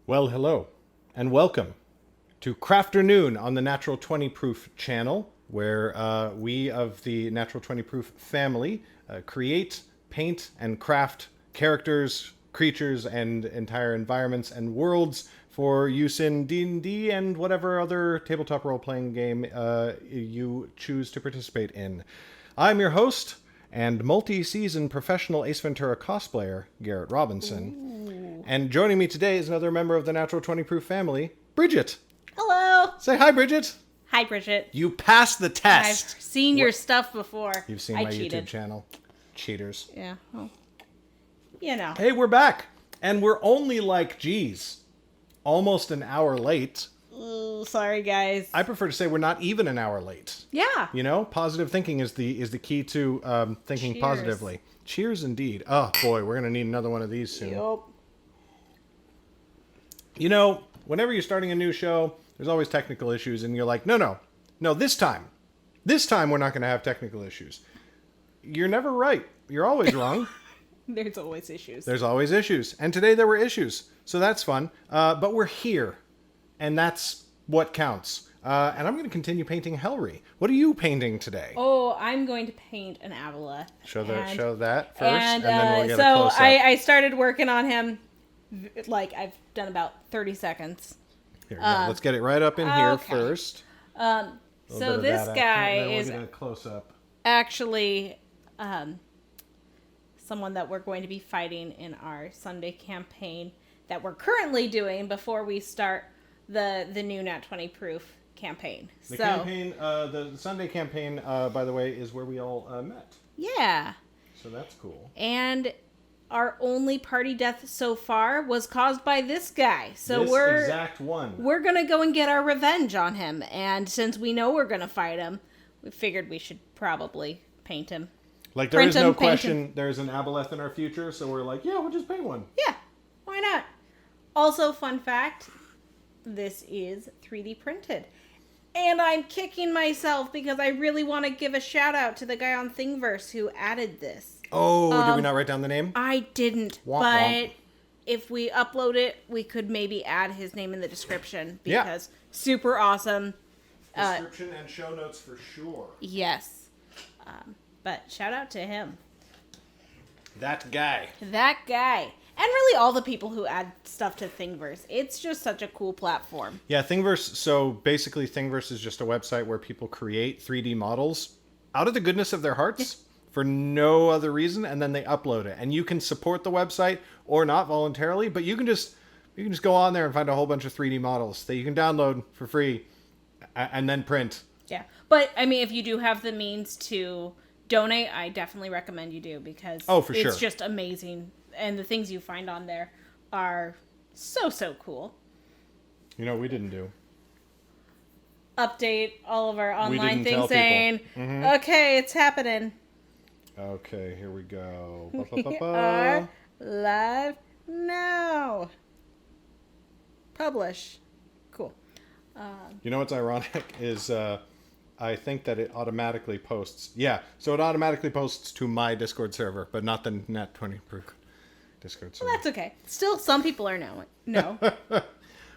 Well, hello, and welcome to Crafternoon on the Natural 20 Proof channel, where we of the Natural 20 Proof family create, paint, and craft characters, creatures, and entire environments and worlds for use in D&D and whatever other tabletop role-playing game you choose to participate in. I'm your host and multi-season professional Ace Ventura cosplayer, Garrett Robinson. Ooh. And joining me today is another member of the Natural 20 Proof family, Bridget. Hello. Say hi, Bridget. Hi, Bridget. You passed the test. I've seen your stuff before. You've seen my YouTube channel. Cheaters. Yeah. Well, you know. Hey, we're back. And we're only like, almost an hour late. Ooh, sorry, guys. I prefer to say we're not even an hour late. Yeah. You know, positive thinking is the key to thinking Cheers. positively. Cheers, indeed. Oh boy, we're gonna need another one of these soon. Yep. You know, whenever you're starting a new show, there's always technical issues, and you're like, no, this time we're not gonna have technical issues. You're never right. You're always wrong. There's always issues. There's always issues, and today there were issues, so that's fun. But we're here. And that's what counts. And I'm going to continue painting Helri. What are you painting today? Oh, I'm going to paint an Aboleth. Show that first, and then we'll get so a close-up. I started working on him, like, I've done about 30 seconds. Here we go. Let's get it right up in here first. So this guy is a close-up. actually someone that we're going to be fighting in our Sunday campaign that we're currently doing before we start the new Nat 20 Proof campaign. The Sunday campaign, by the way, is where we all met. Yeah. So that's cool. And our only party death so far was caused by this guy. So this exact one. We're going to go and get our revenge on him. And since we know we're going to fight him, we figured we should probably paint him. Like, there is no question there's an Aboleth in our future, so we're like, yeah, we'll just paint one. Yeah, why not? Also, fun fact, this is 3D printed. And I'm kicking myself because I really want to give a shout out to the guy on Thingiverse who added this. Oh, did we not write down the name? I didn't, womp. If we upload it, we could maybe add his name in the description because super awesome. Description and show notes for sure. Yes. But shout out to him. That guy. And really all the people who add stuff to Thingiverse. It's just such a cool platform. Yeah, Thingiverse, so basically Thingiverse is just a website where people create 3D models out of the goodness of their hearts for no other reason, and then they upload it. And you can support the website or not voluntarily, but you can just go on there and find a whole bunch of 3D models that you can download for free and then print. Yeah, but I mean, if you do have the means to donate, I definitely recommend you do because it's just amazing. And the things you find on there are so cool. You know what we didn't do? Update all of our online things saying, okay, it's happening. Okay, here we go. We are live now. Publish. Cool. You know what's ironic is I think that it automatically posts. Yeah, so it automatically posts to my Discord server, but not the Nat 20 Proof Discord server. Well, that's okay. Still, some people are no.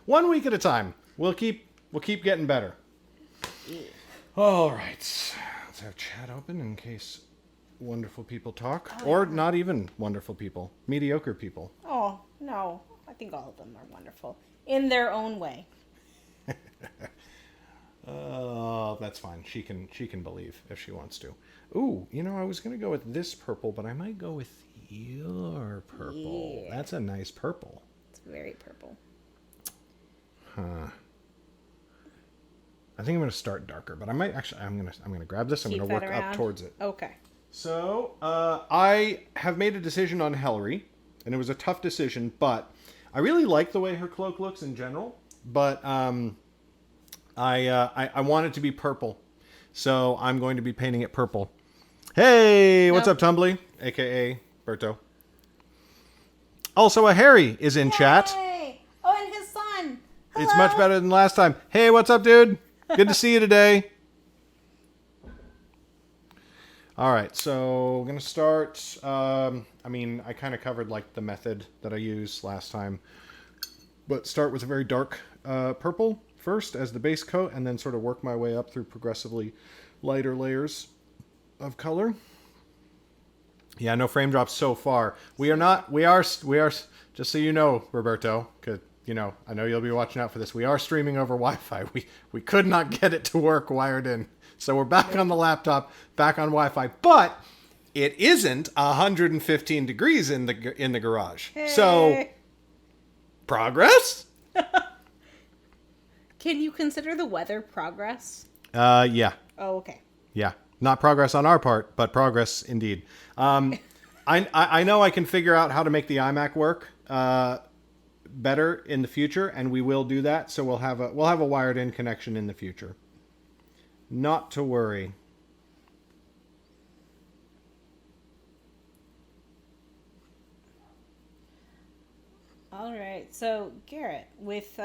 1 week at a time. We'll keep getting better. Yeah. All right. Let's have chat open in case wonderful people talk, or not even wonderful people, mediocre people. Oh no, I think all of them are wonderful in their own way. That's fine. She can believe if she wants to. Ooh, you know, I was gonna go with this purple, but I might go with your purple. Yeah. That's a nice purple. It's very purple. Huh. I think I'm gonna start darker, but I might actually. I'm gonna grab this. I'm gonna work up towards it. Okay. So I have made a decision on Helri, and it was a tough decision, but I really like the way her cloak looks in general. But I want it to be purple, so I'm going to be painting it purple. Hey, what's up, Tumbly? AKA Berto. Also, a Harry is in chat. Oh, and his son. Hello. It's much better than last time. Hey, what's up, dude? Good to see you today. All right, so we're going to start. I mean, I kind of covered like the method that I used last time. but start with a very dark purple first as the base coat, and then sort of work my way up through progressively lighter layers of color. Yeah, no frame drops so far. We are, just so you know, Roberto, because, you know, I know you'll be watching out for this. We are streaming over Wi-Fi. We could not get it to work wired in. So we're back on the laptop, back on Wi-Fi. But it isn't 115 degrees in the garage. Hey. So, progress? Can you consider the weather progress? Yeah. Oh, okay. Yeah. Not progress on our part, but progress indeed. I know I can figure out how to make the iMac work better in the future, and we will do that. So we'll have a wired in connection in the future. Not to worry. All right. So, Garrett, with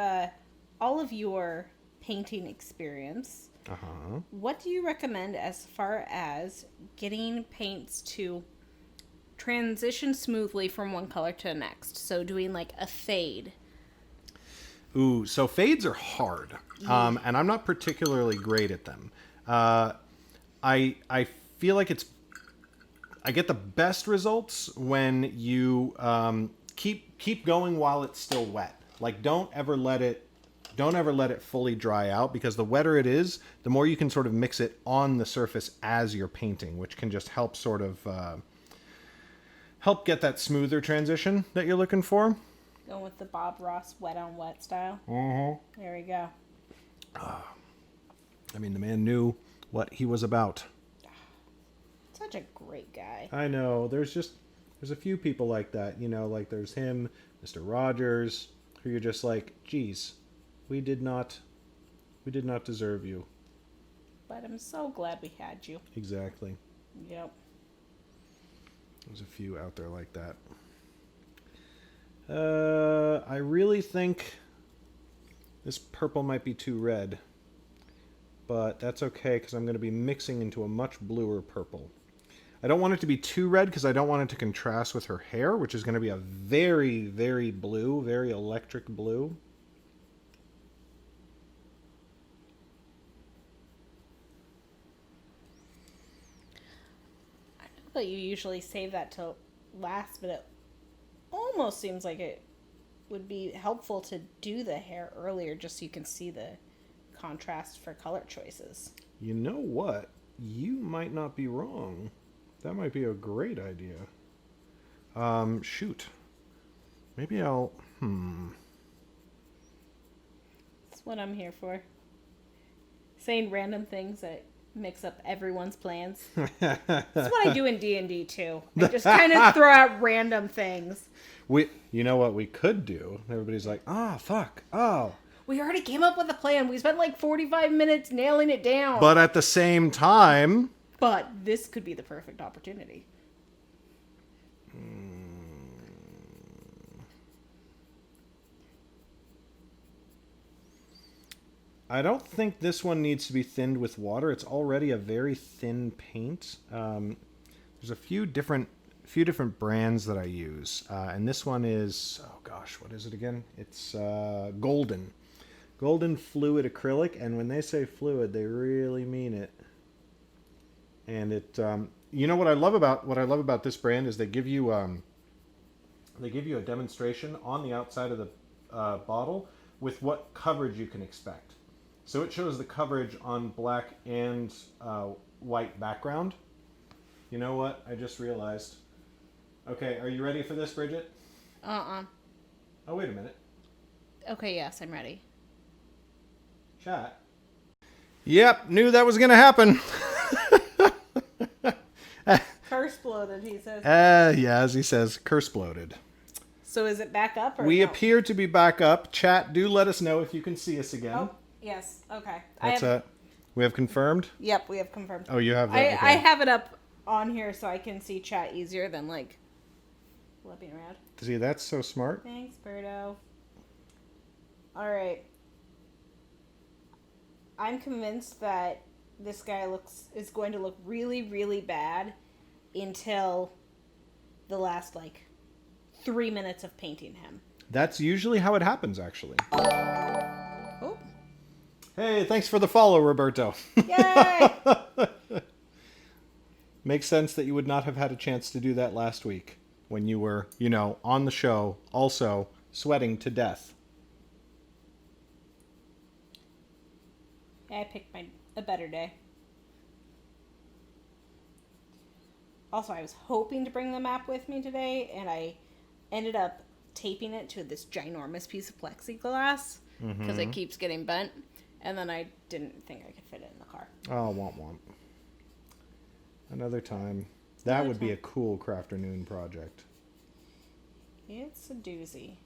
all of your painting experience, what do you recommend as far as getting paints to transition smoothly from one color to the next? So doing like a fade. Ooh, so fades are hard, and I'm not particularly great at them. I feel like I get the best results when you keep going while it's still wet. Like, don't ever let it fully dry out, because the wetter it is, the more you can sort of mix it on the surface as you're painting, which can just help sort of help get that smoother transition that you're looking for. Going with the Bob Ross wet on wet style. Mm-hmm. There we go. I mean, the man knew what he was about. Such a great guy. I know. There's a few people like that, you know, like there's him, Mr. Rogers, who you're just like, geez, we did not deserve you. But I'm so glad we had you. Exactly. Yep. There's a few out there like that. I really think this purple might be too red, but that's okay because I'm going to be mixing into a much bluer purple. I don't want it to be too red because I don't want it to contrast with her hair, which is going to be a very, very blue, very electric blue. I know that you usually save that till last, but it almost seems like it would be helpful to do the hair earlier just so you can see the contrast for color choices. You know what? You might not be wrong. That might be a great idea. Shoot. Maybe I'll... That's what I'm here for. Saying random things that mix up everyone's plans. That's what I do in D&D too. I just kind of throw out random things. You know what we could do? Everybody's like, fuck. We already came up with a plan. We spent like 45 minutes nailing it down. But at the same time... But this could be the perfect opportunity. I don't think this one needs to be thinned with water. It's already a very thin paint. There's a few different brands that I use, and this one is, oh gosh, what is it again? It's Golden Fluid Acrylic, and when they say fluid, they really mean it. And it, you know what I love about this brand is they give you a demonstration on the outside of the bottle with what coverage you can expect. So it shows the coverage on black and white background. You know what? I just realized. Okay, are you ready for this, Bridget? Oh, wait a minute. Okay, yes, I'm ready. Chat. Yep, knew that was going to happen. Curse bloated, he says. Yeah, as he says, curse bloated. So is it back up? Or we no? appear to be back up. Chat, do let us know if you can see us again. Oh, yes. Okay. We have confirmed? Yep, we have confirmed. Oh, you have that? Okay. I have it up on here so I can see chat easier than, like, flipping around. See, that's so smart. Thanks, Birdo. All right. I'm convinced that this guy is going to look really, really bad until the last, 3 minutes of painting him. That's usually how it happens, actually. Oh. Hey, thanks for the follow, Roberto. Yay! Makes sense that you would not have had a chance to do that last week when you were, on the show, also sweating to death. Yeah, I picked a better day. Also, I was hoping to bring the map with me today, and I ended up taping it to this ginormous piece of plexiglass because it keeps getting bent, and then I didn't think I could fit it in the car. Oh, womp. Another time. That would be a cool Crafternoon project. It's a doozy.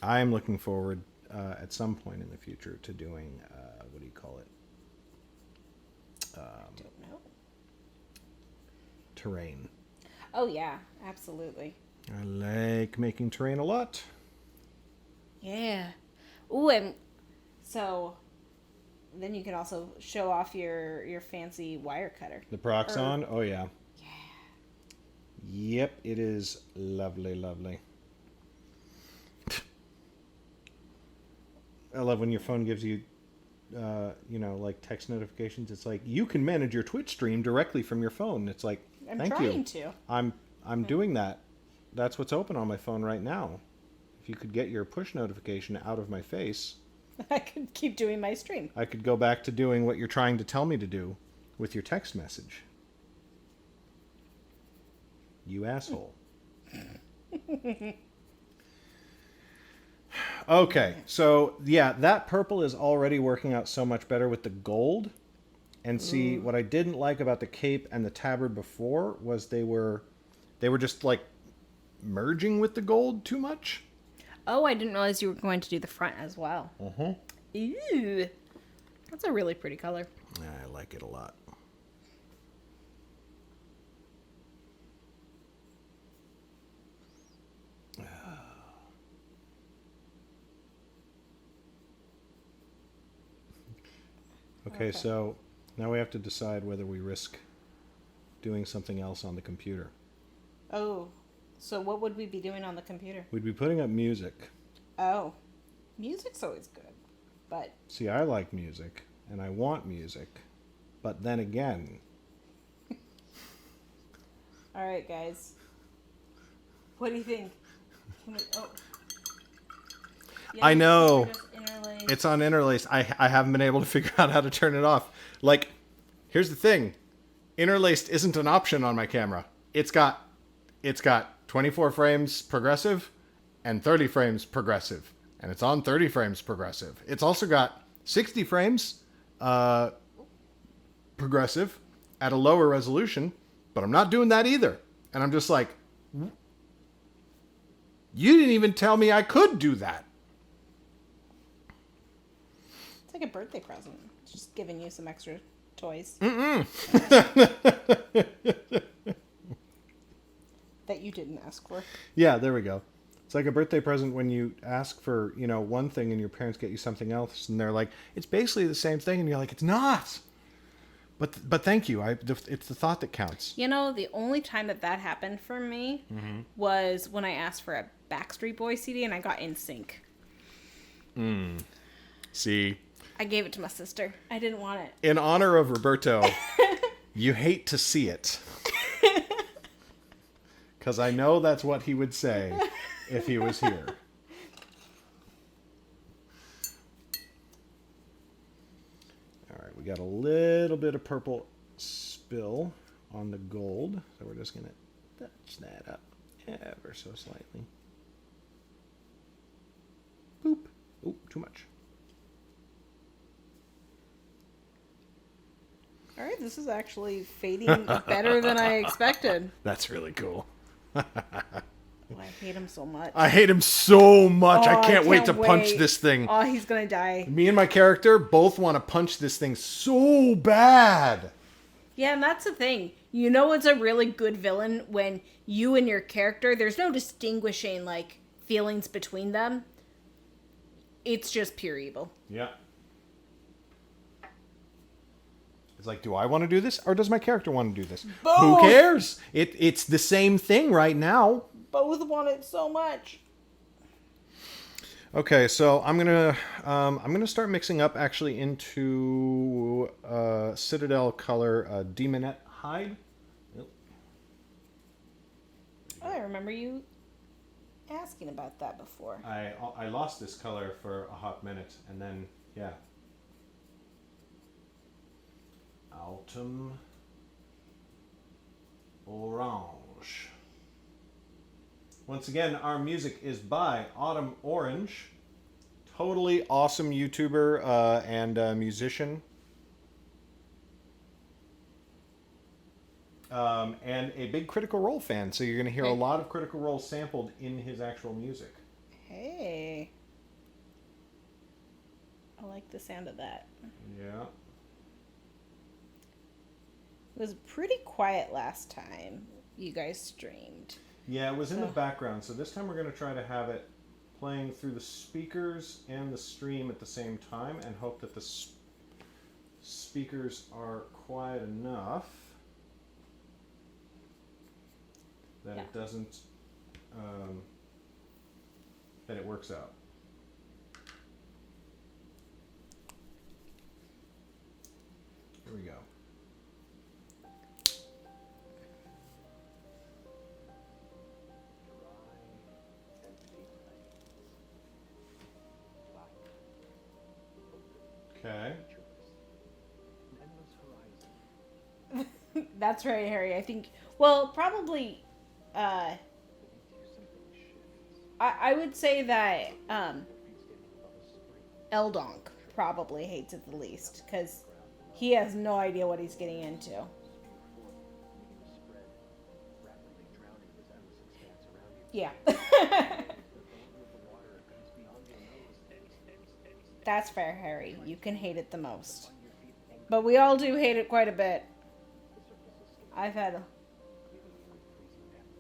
I am looking forward at some point in the future to doing, what do you call it? I don't know. Terrain. Oh, yeah, absolutely. I like making terrain a lot. Yeah. Ooh, and so then you can also show off your fancy wire cutter. The Proxon? Oh, yeah. Yeah. Yep, it is lovely, lovely. I love when your phone gives you, like text notifications. It's like, you can manage your Twitch stream directly from your phone. It's like, I'm thank trying you. to. I'm doing that. That's what's open on my phone right now. If you could get your push notification out of my face, I could keep doing my stream. I could go back to doing what you're trying to tell me to do with your text message. You asshole. Okay, so yeah, that purple is already working out so much better with the gold. And see, what I didn't like about the cape and the tabard before was they were just like merging with the gold too much. Oh, I didn't realize you were going to do the front as well. Ew. That's a really pretty color. I like it a lot. Okay, so now we have to decide whether we risk doing something else on the computer. Oh, so what would we be doing on the computer? We'd be putting up music. Oh, music's always good, but... See, I like music, and I want music, but then again... All right, guys. What do you think? Yeah, I know. interlace. It's on interlace. I haven't been able to figure out how to turn it off. Like, here's the thing. Interlaced isn't an option on my camera. It's got 24 frames progressive and 30 frames progressive. And it's on 30 frames progressive. It's also got 60 frames progressive at a lower resolution, but I'm not doing that either. And I'm just like, you didn't even tell me I could do that. It's like a birthday present. It's just giving you some extra toys. That you didn't ask for. Yeah, there we go. It's like a birthday present when you ask for, one thing and your parents get you something else, and they're like, it's basically the same thing, and you're like, it's not. But thank you. It's the thought that counts. The only time that happened for me was when I asked for a Backstreet Boys CD and I got NSYNC. See? I gave it to my sister. I didn't want it. In honor of Roberto, you hate to see it. Because I know that's what he would say if he was here. All right, we got a little bit of purple spill on the gold. So we're just going to touch that up ever so slightly. Boop. Oh, too much. All right, this is actually fading better than I expected. That's really cool. Oh, I hate him so much. I hate him so much. Oh, I can't wait to punch this thing. Oh, he's gonna die. Me and my character both want to punch this thing so bad. Yeah, and that's the thing. It's a really good villain when you and your character, there's no distinguishing, feelings between them. It's just pure evil. Yeah. It's like, do I want to do this, or does my character want to do this? Both. Who cares? It's the same thing right now. both want it so much. Okay, so I'm gonna start mixing up actually into Citadel color Demonette hide. Yep. Oh, I remember you asking about that before. I lost this color for a hot minute, and then yeah. Autumn Orange. Once again, our music is by Autumn Orange. Totally awesome YouTuber and musician. And a big Critical Role fan, so you're going to hear a lot of Critical Role sampled in his actual music. Hey. I like the sound of that. Yeah. It was pretty quiet last time you guys streamed. Yeah, it was in the background, so this time we're going to try to have it playing through the speakers and the stream at the same time, and hope that the speakers are quiet enough that it doesn't, that it works out. Here we go. Okay. That's right, Harry. I think, well, probably, I would say that, Eldonk probably hates it the least, because he has no idea what he's getting into. Yeah. That's fair, Harry. You can hate it the most. But we all do hate it quite a bit. I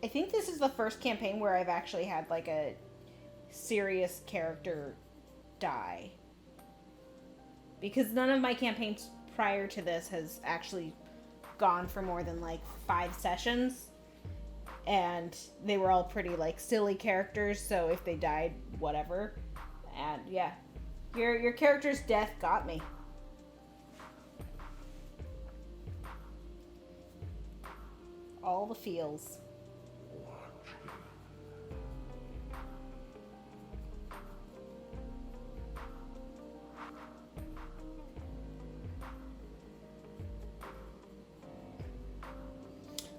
think this is the first campaign where I've actually had like a serious character die. Because none of my campaigns prior to this has actually gone for more than like 5 sessions. And they were all pretty like silly characters, so if they died, whatever. And yeah. Your character's death got me. All the feels.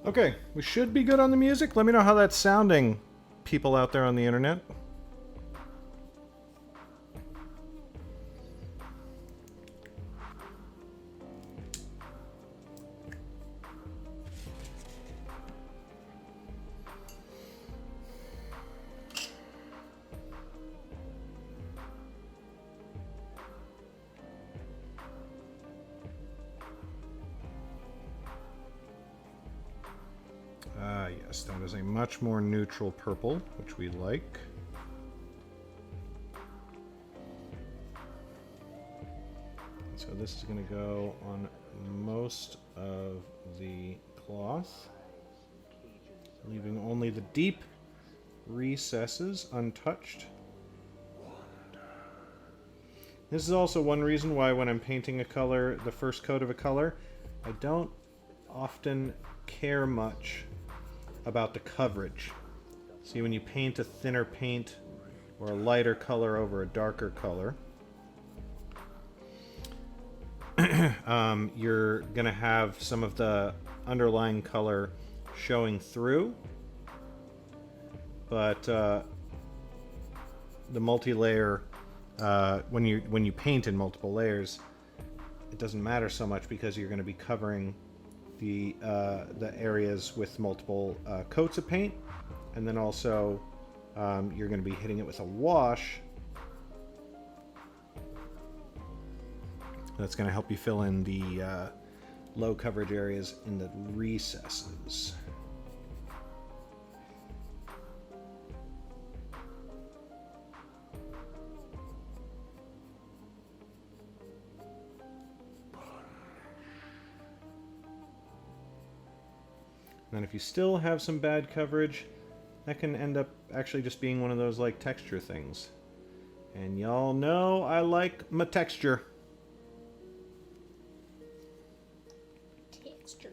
Okay, we should be good on the music. Let me know how that's sounding, people out there on the internet. Yes, that is a much more neutral purple, which we like. So this is going to go on most of the cloth, leaving only the deep recesses untouched. This is also one reason why when I'm painting a color, the first coat of a color, I don't often care much about the coverage. See, when you paint a thinner paint or a lighter color over a darker color, you're gonna have some of the underlying color showing through, but the multi-layer, when you paint in multiple layers, it doesn't matter so much because you're going to be covering the areas with multiple coats of paint, and then also you're going to be hitting it with a wash that's going to help you fill in the low coverage areas in the recesses. And if you still have some bad coverage, that can end up actually just being one of those like texture things. And y'all know I like my texture. Texture.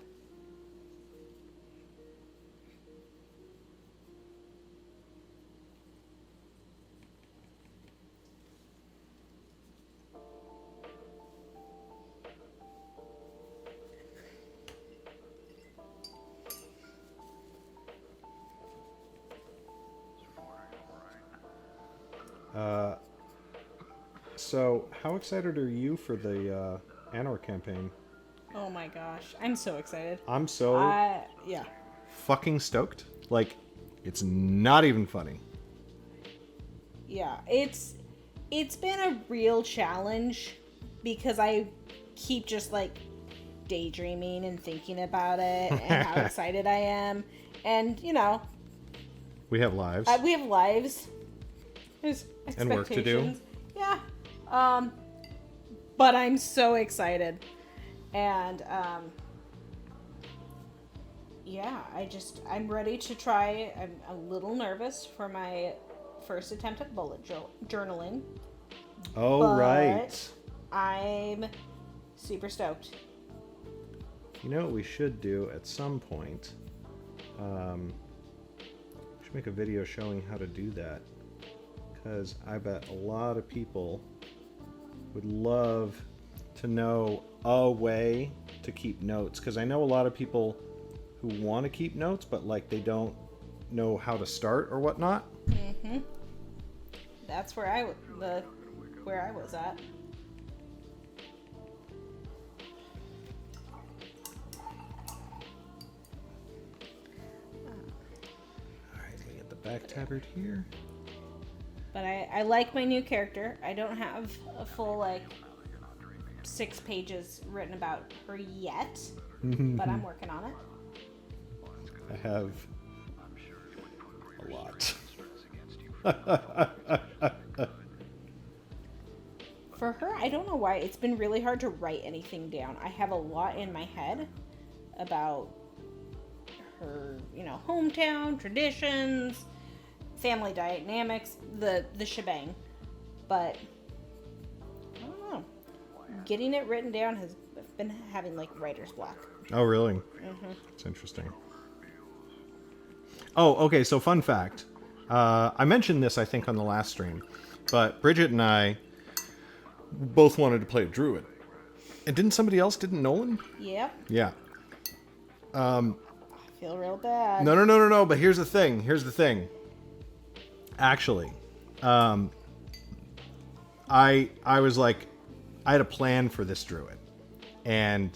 So how excited are you for the Anor campaign? Oh my gosh, I'm so excited. I'm so Yeah. fucking stoked. Like, it's not even funny. Yeah, it's been a real challenge because I keep just like daydreaming and thinking about it and how excited I am. And, you know, We have lives. we have lives. There's expectations. And work to do. Yeah. But I'm so excited. And, yeah, I'm ready to try. I'm a little nervous for my first attempt at bullet journaling. Oh, but right. I'm super stoked. You know what we should do at some point? We should make a video showing how to do that. Because I bet a lot of people would love to know a way to keep notes. Because I know a lot of people who want to keep notes, but like they don't know how to start or whatnot. Mm-hmm. That's where I was at. Alright, we get the back tabard here. But I like my new character. I don't have a full, like, 6 pages written about her yet. But I'm working on it. I have a lot. For her, I don't know why. It's been really hard to write anything down. I have a lot in my head about her, you know, hometown, traditions, family dynamics, the shebang. But I don't know. Getting it written down has been having like writer's block. Oh, really? It's interesting. Oh, okay. So, fun fact. I mentioned this, I think, on the last stream, but Bridget and I both wanted to play a druid. And didn't somebody else? Didn't Nolan? Yep. Yeah. I feel real bad. No. But here's the thing. Actually, I was like, I had a plan for this druid, and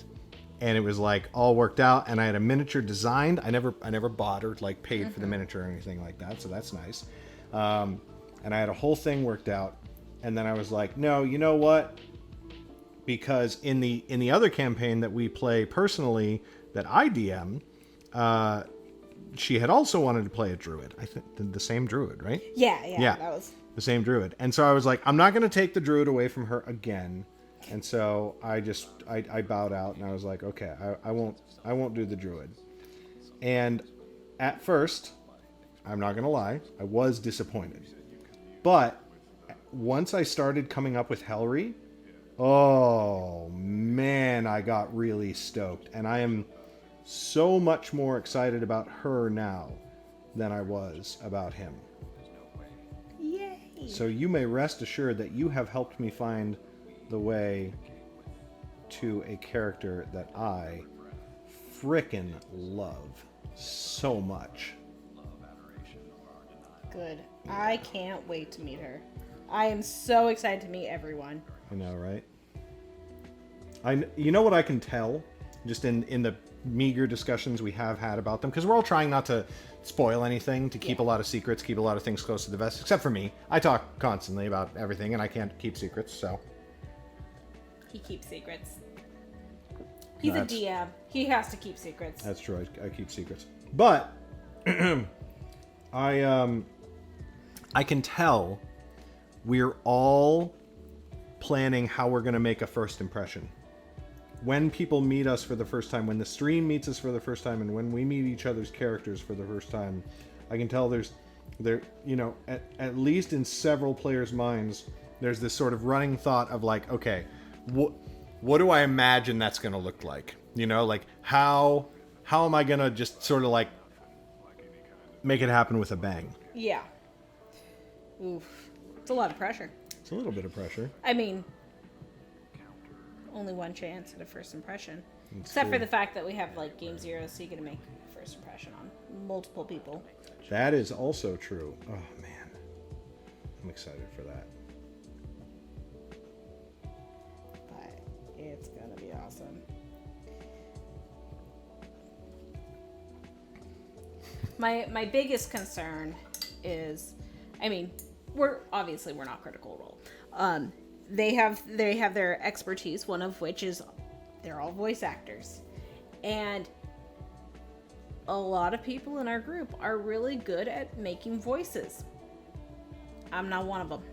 it was like all worked out, and I had a miniature designed. I never bought or like paid for the miniature or anything like that, so that's nice. And I had a whole thing worked out, and then I was like, no, you know what? Because in the other campaign that we play personally, that I DM, she had also wanted to play a druid. I think the same druid, right? Yeah. That was the same druid. And so I was like, I'm not going to take the druid away from her again. And so I bowed out, and I was like, okay, I won't do the druid. And at first, I'm not going to lie, I was disappointed. But once I started coming up with Helri, oh man, I got really stoked. And I am so much more excited about her now than I was about him. yay. So you may rest assured that you have helped me find the way to a character that I frickin' love so much. Good. I can't wait to meet her. I am so excited to meet everyone. I know, right? You know what I can tell, just in the meager discussions we have had about them, because we're all trying not to spoil anything, to keep a lot of secrets, keep a lot of things close to the vest, except for me. I talk constantly about everything, and I can't keep secrets, so. He keeps secrets. He's a DM. He has to keep secrets. That's true. I keep secrets. But I can tell we're all planning how we're going to make a first impression. When people meet us for the first time, when the stream meets us for the first time, and when we meet each other's characters for the first time, I can tell there, you know, at least in several players' minds, there's this sort of running thought of like, okay, what do I imagine that's going to look like? You know, like how am I going to just sort of like make it happen with a bang? Yeah. Oof. It's a lot of pressure. It's a little bit of pressure. I mean, only one chance at a first impression. That's Except true. for the fact that we have like game zero, so you get to make a first impression on multiple people. That is also true. Oh man, I'm excited for that. But it's gonna be awesome. My biggest concern is, I mean, we're not Critical Role. They have their expertise, one of which is they're all voice actors, and a lot of people in our group are really good at making voices. I'm not one of them.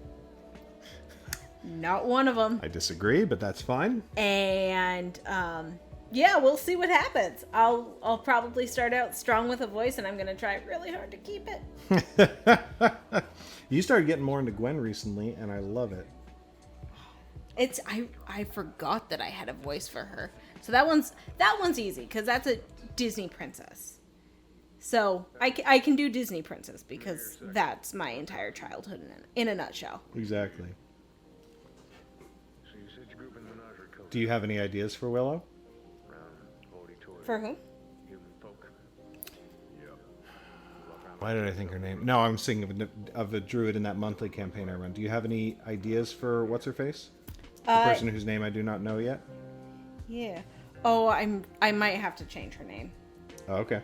Not one of them. I disagree, but that's fine. And yeah, we'll see what happens. I'll probably start out strong with a voice, and I'm gonna try really hard to keep it. You started getting more into Gwen recently, and I love it. It's I forgot that I had a voice for her, so that one's easy because that's a Disney princess. So I can do Disney princess because that's my entire childhood in a nutshell. Exactly. Do you have any ideas for Willow? For whom? Why did I think her name? No, I'm thinking of a druid in that monthly campaign I run. Do you have any ideas for what's her face? The person whose name I do not know yet. Yeah. Oh, I might have to change her name. Oh, okay.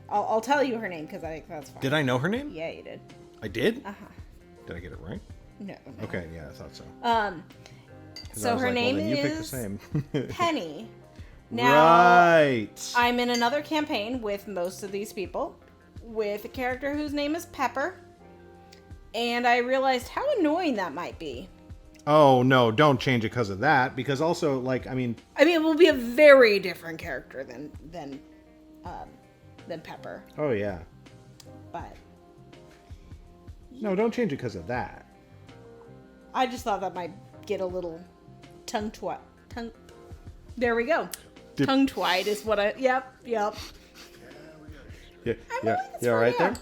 I'll tell you her name because I think that's fine. Did I know her name? Yeah, you did. I did? Uh-huh. Did I get it right? No. Okay, yeah, I thought so. 'Cause I So was her like, name well, then you picked the is same. Penny. Now, Right. I'm in another campaign with most of these people, with a character whose name is Pepper, and I realized how annoying that might be. Oh no! Don't change it because of that. Because also, like, I mean, it will be a very different character than Pepper, oh yeah. but No, don't change it because of that. I just thought that might get a little tongue. There we go. Dip. Tongue-tied is what I. Yep. Yeah, I'm yeah, really yeah. Right there.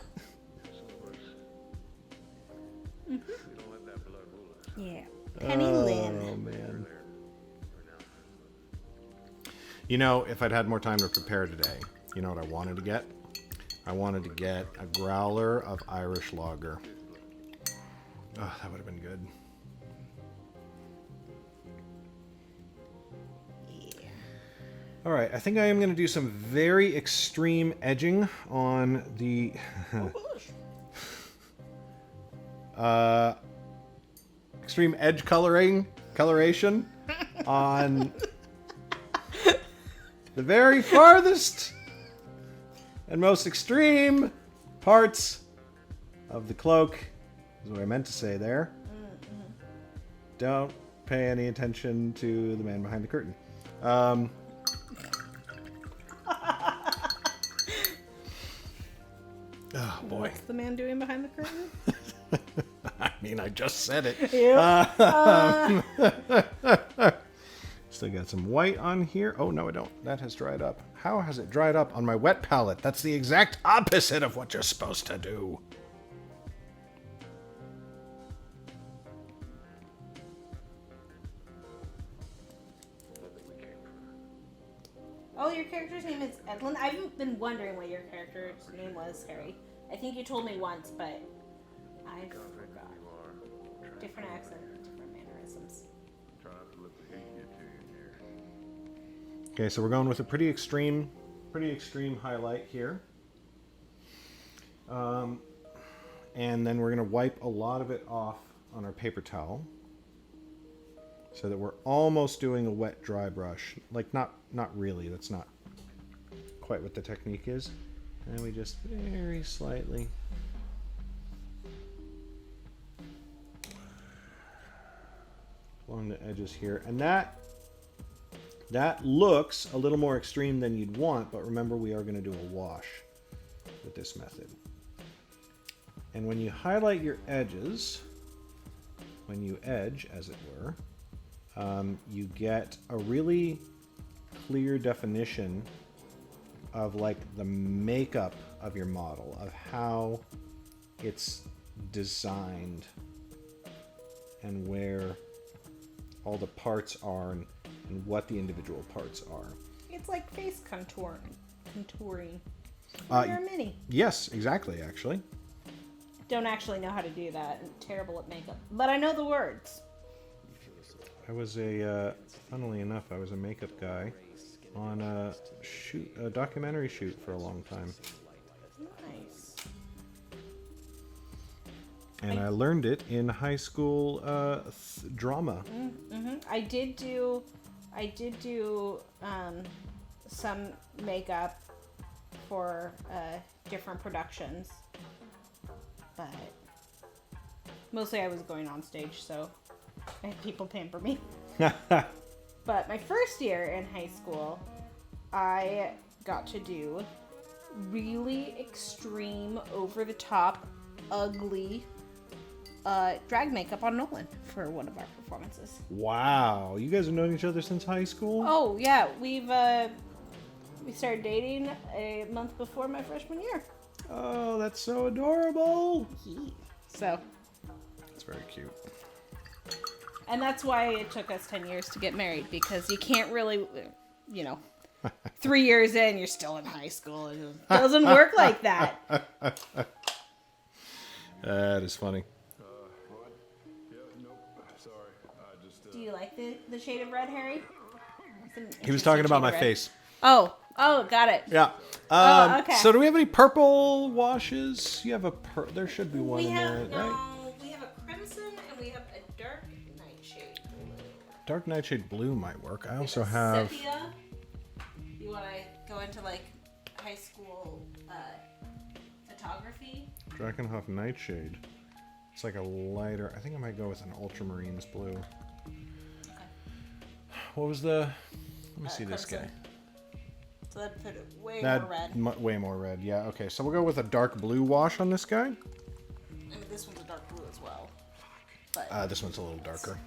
Yeah. Penny Lynn. Oh man. You know, if I'd had more time to prepare today, you know what I wanted to get? I wanted to get a growler of Irish lager. Oh, that would have been good. All right, I think I am going to do some very extreme edging on the extreme edge coloration on the very farthest and most extreme parts of the cloak, is what I meant to say there. Don't pay any attention to the man behind the curtain. Oh boy. What's the man doing behind the curtain? I mean, I just said it. Still got some white on here. Oh, no, I don't. That has dried up. How has it dried up on my wet palette? That's the exact opposite of what you're supposed to do. Oh, your character's name is Edlin? I've been wondering what your character's name was, Harry. I think you told me once, but I forgot. Different accent, different mannerisms. Okay, so we're going with a pretty extreme highlight here. And then we're going to wipe a lot of it off on our paper towel so that we're almost doing a wet dry brush. Like, not really. That's not quite what the technique is. And then we just very slightly along the edges here. And that looks a little more extreme than you'd want, but remember, we are going to do a wash with this method. And when you highlight your edges, when you edge, as it were, you get a really clear definition of like the makeup of your model, of how it's designed and where all the parts are and what the individual parts are. It's like face contouring. You're a mini. Yes, exactly, actually. Don't actually know how to do that. I'm terrible at makeup. But I know the words. I was funnily enough, I was a makeup guy on a documentary shoot for a long time. Nice. And I learned it in high school drama. Mm-hmm. I did do some makeup for different productions, but mostly I was going on stage, so I had people pamper me. But my first year in high school, I got to do really extreme, over-the-top, ugly drag makeup on Nolan for one of our performances. Wow, you guys have known each other since high school? Oh yeah, we started dating a month before my freshman year. Oh, that's so adorable. So It's very cute. and that's why it took us 10 years to get married, because you can't really, 3 years in, you're still in high school. It doesn't work like that. That is funny. Do you like the shade of red, Harry? He was talking about my face. Oh, got it. Yeah. Okay. So do we have any purple washes? You have there should be one in there, right? No, we have a crimson and we have a dark nightshade blue. Dark nightshade blue might work. I also have... Sepia. You want to go into like high school photography? Drakenhof nightshade. It's like a lighter... I think I might go with an ultramarines blue. Okay. What was the... Let me see this crimson. guy. So that'd put it way more red. Way more red, yeah. Okay, so we'll go with a dark blue wash on this guy. And this one's a dark blue as well. But This one's a little darker.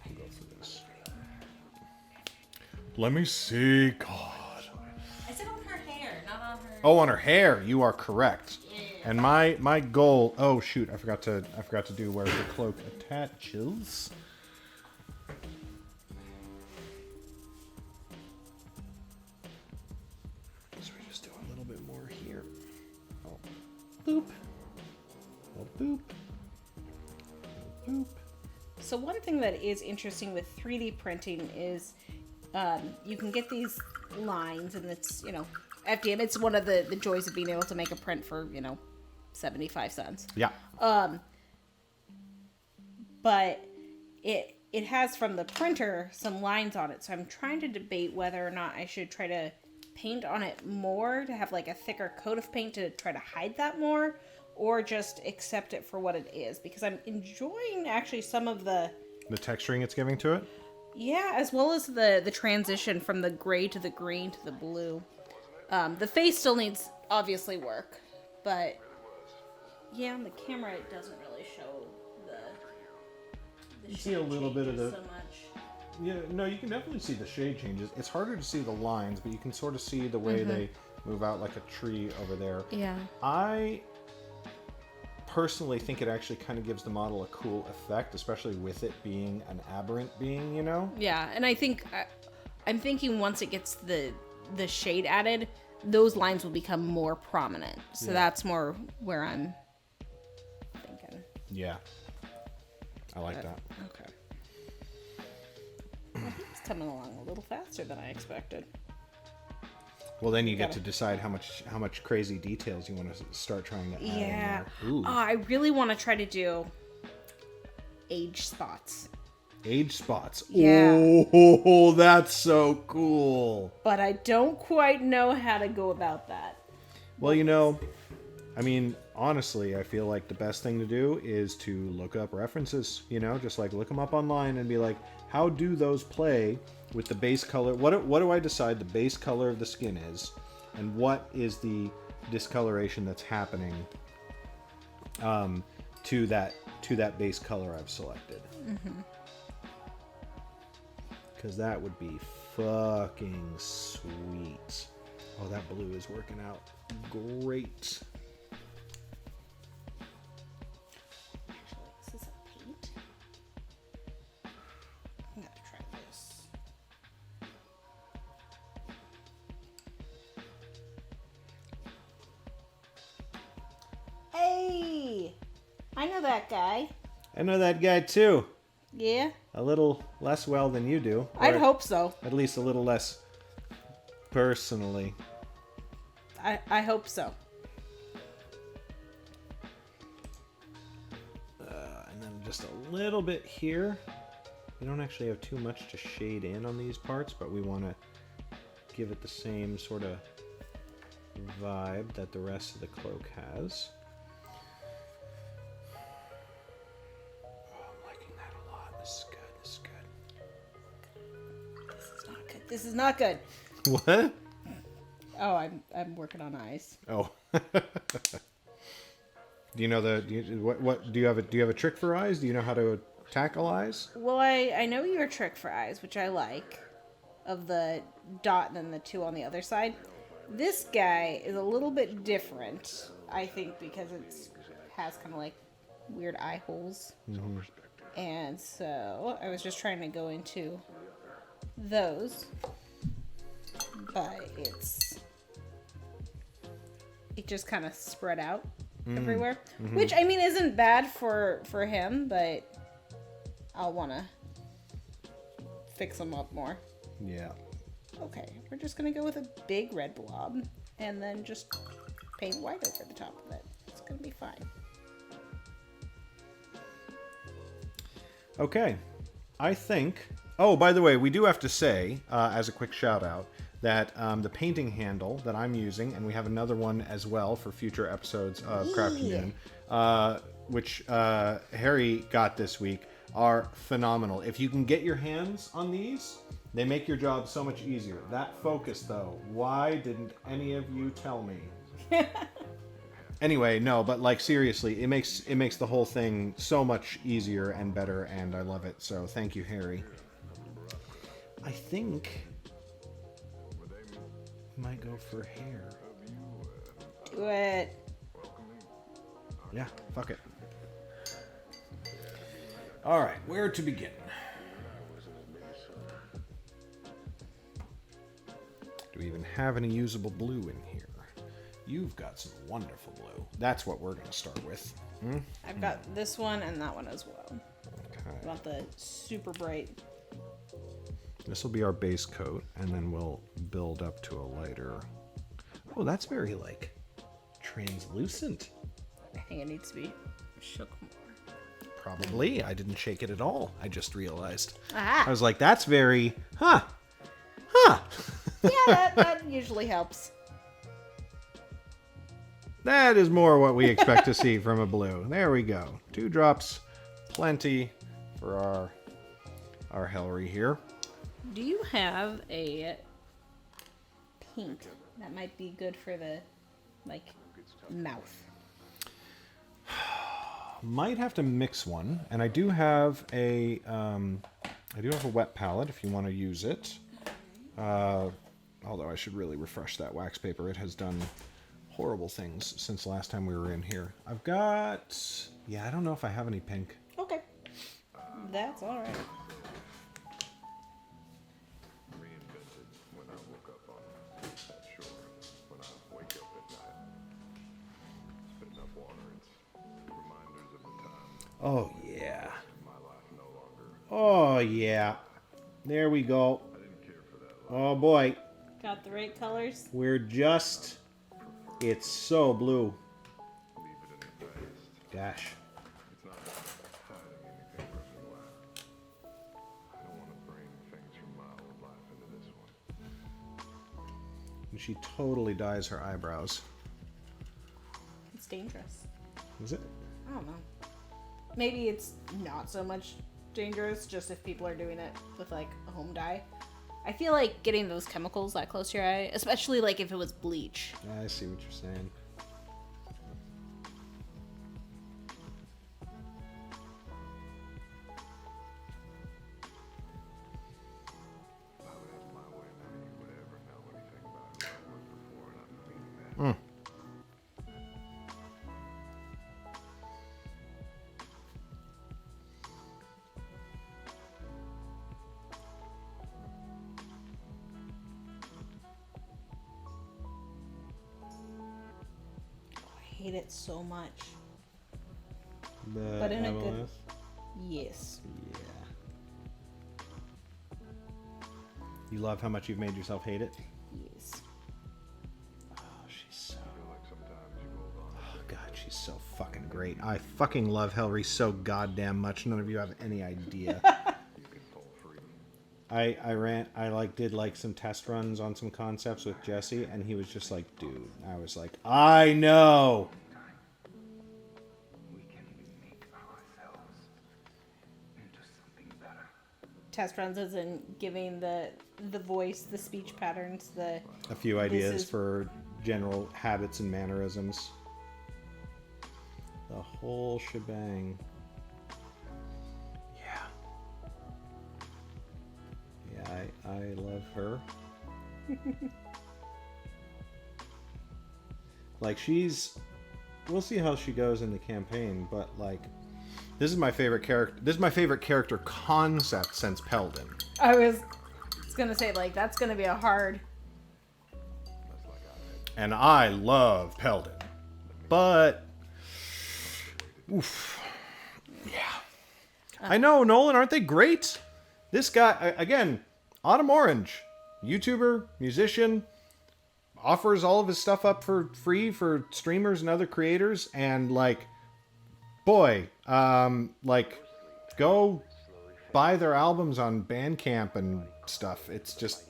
We'll go for this. Let me see. God. I said on her hair, not on her. Oh, on her hair. You are correct. Yeah. And my goal. Oh shoot! I forgot to do where the cloak attaches. So we just do a little bit more here. Oh, boop. Oh, boop. Oh, boop. So one thing that is interesting with 3D printing is you can get these lines, and it's, FDM. It's one of the joys of being able to make a print for, 75 cents. Yeah. But it has from the printer some lines on it. So I'm trying to debate whether or not I should try to paint on it more to have like a thicker coat of paint to try to hide that more, or just accept it for what it is, because I'm enjoying actually some of the texturing it's giving to it. Yeah, as well as the transition from the gray to the green to the blue. The face still needs obviously work, but yeah, on the camera it doesn't really show the You see a little bit of changes the- so much. Yeah, no, you can definitely see the shade changes. It's harder to see the lines, but you can sort of see the way they move out like a tree over there. Yeah. I personally think it actually kind of gives the model a cool effect, especially with it being an aberrant being, Yeah, and I think I'm thinking once it gets the shade added, those lines will become more prominent. So that's more where I'm thinking. Yeah. I like that. Okay. It's coming along a little faster than I expected. Well, then you get to decide how much crazy details you want to start trying to add in Yeah. there. Ooh. I really want to try to do age spots. Age spots. Yeah. Oh, that's so cool. But I don't quite know how to go about that. Well, I mean, honestly, I feel like the best thing to do is to look up references, just like look them up online and be like, how do those play with the base color? What do I decide the base color of the skin is? And what is the discoloration that's happening to that base color I've selected. Because that would be fucking sweet. Oh, that blue is working out great. This is a paint. I'm gonna try this. Hey! I know that guy. I know that guy too. Yeah? A little less well than you do. I'd or hope so. At least a little less personally. I hope so. And then just a little bit here. We don't actually have too much to shade in on these parts, but we want to give it the same sort of vibe that the rest of the cloak has. Oh, I'm liking that a lot. This is good. This is good. This is not good. This is not good. What? Oh, I'm working on eyes. Oh. Do you know what do you have a trick for eyes? Do you know how to tackle eyes? Well, I know your trick for eyes, which I like, of the dot and then the two on the other side. This guy is a little bit different, I think, because it has kind of like weird eye holes. Mm-hmm. And so I was just trying to go into those, but it just kind of spread out everywhere, which I mean isn't bad for him, but I'll want to fix them up more. Yeah. Okay, we're just gonna go with a big red blob and then just paint white over the top of it. It's gonna be fine. Okay, I think. Oh, by the way, we do have to say, as a quick shout out, that the painting handle that I'm using, and we have another one as well for future episodes of Crafternoon, which Harry got this week, are phenomenal. If you can get your hands on these, they make your job so much easier. That focus, though, why didn't any of you tell me? Anyway, no, but like seriously, it makes the whole thing so much easier and better, and I love it. So thank you, Harry. I think I might go for hair. Do it. Yeah, fuck it. All right, where to begin? Do we even have any usable blue in here? You've got some wonderful blue. That's what we're going to start with. I've got this one and that one as well. Okay. I want the super bright. This will be our base coat, and then we'll build up to a lighter... Oh, that's very, like, translucent. I think it needs to be shook more. Probably. I didn't shake it at all. I just realized. Aha! I was like, that's very... Huh. Yeah, that usually helps. That is more what we expect to see from a blue. There we go. 2 drops. Plenty for our Helri here. Do you have a pink that might be good for the, like, mouth? Might have to mix one, and I do have a wet palette if you want to use it. Although I should really refresh that wax paper. It has done horrible things since last time we were in here. I've got... Yeah, I don't know if I have any pink. Okay. That's all right. Oh, yeah. Oh, yeah. There we go. Oh, boy. Got the right colors? We're just... It's so blue. Gosh. And she totally dyes her eyebrows. It's dangerous. Is it? I don't know. Maybe it's not so much dangerous, just if people are doing it with, like, a home dye. I feel like getting those chemicals that close to your eye, especially, like, if it was bleach. I see what you're saying. hate it so much. The But in a good... Aboleth? Yes. Yeah. You love how much you've made yourself hate it? Yes. Oh, she's so... Oh, God, she's so fucking great. I fucking love Helri so goddamn much. None of you have any idea. I did like some test runs on some concepts with Jesse, and he was just like, dude. I was like, I know. We can make ourselves into something better. Test runs as in giving the voice, the speech patterns, the... A few ideas for general habits and mannerisms. The whole shebang. Yeah. Yeah, I love her. Like, we'll see how she goes in the campaign, but like, this is my favorite character. This is my favorite character concept since Peldon. I was gonna say, like, that's gonna be a hard... And I love Peldon. But, oof. Yeah. I know, Nolan, aren't they great? This guy, again, Autumn Orange, YouTuber, musician, offers all of his stuff up for free for streamers and other creators, and like, boy, like, go buy their albums on Bandcamp and stuff. It's just,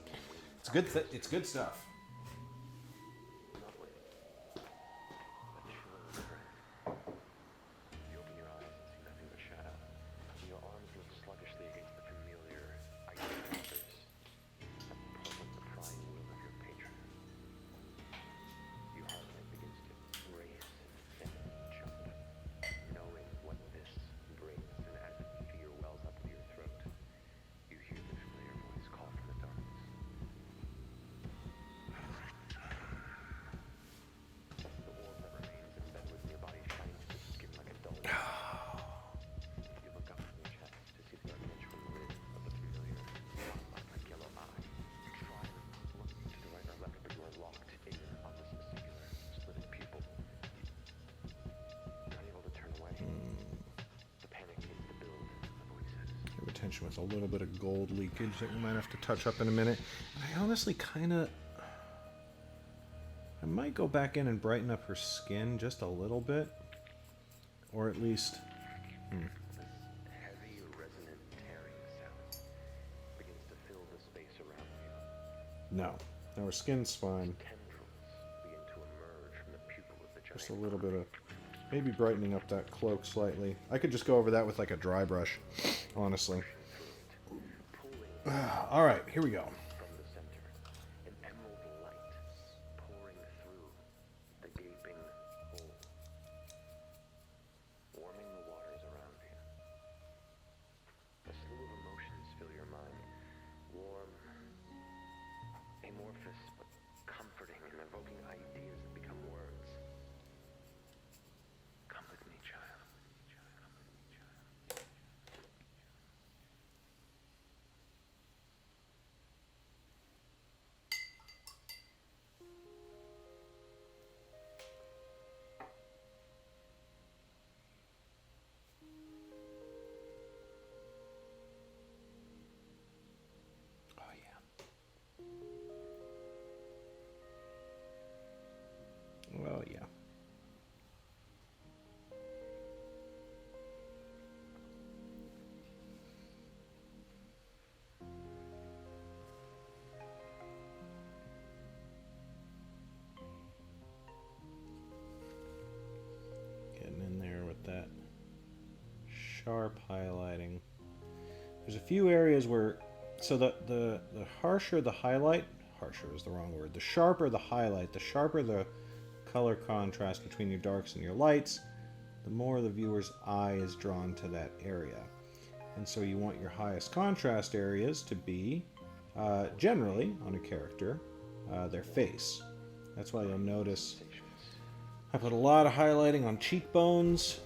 it's good. It's good stuff. You open your eyes and see nothing but shadow. Your arms move sluggishly against the familiar icy waters that pull the prying will of your patron. Your heart rate begins to race and jump, knowing what this brings, and as fear wells up to your throat, you hear the familiar voice call from the darkness. The orb that remains embedded within your body shining through the skin like a dull light. You look up from your chest to see the gargantuan lid of the familiar, like yellow eye. You try to look to the right or left, but you are locked in on this singular slitted pupil. You're unable to turn away. The panic begins to build, the voice says. Retention with a little bit of gold leakage that we might have to touch up in a minute. I honestly kind of... I might go back in and brighten up her skin just a little bit. Or at least... This heavy, resonant, tearing sound begins to fill the space around you. No. Now her skin's fine. Tendrils begin to emerge from the pupil of the giant. Just a little bit of... Maybe brightening up that cloak slightly. I could just go over that with like a dry brush. Honestly. Alright, here we go. From the center, an emerald light pouring through the gaping hole, warming the waters around you. A slew of emotions fill your mind, warm, amorphous, but comforting, and evoking ideas that become words. Come with me, child. Come with me, child. Oh, yeah. Well, yeah. Getting in there with that sharp highlighting. There's a few areas where, so the harsher the highlight, harsher is the wrong word, the sharper the highlight, the sharper the color contrast between your darks and your lights, the more the viewer's eye is drawn to that area. And so you want your highest contrast areas to be, generally, on a character, their face. That's why you'll notice I put a lot of highlighting on cheekbones.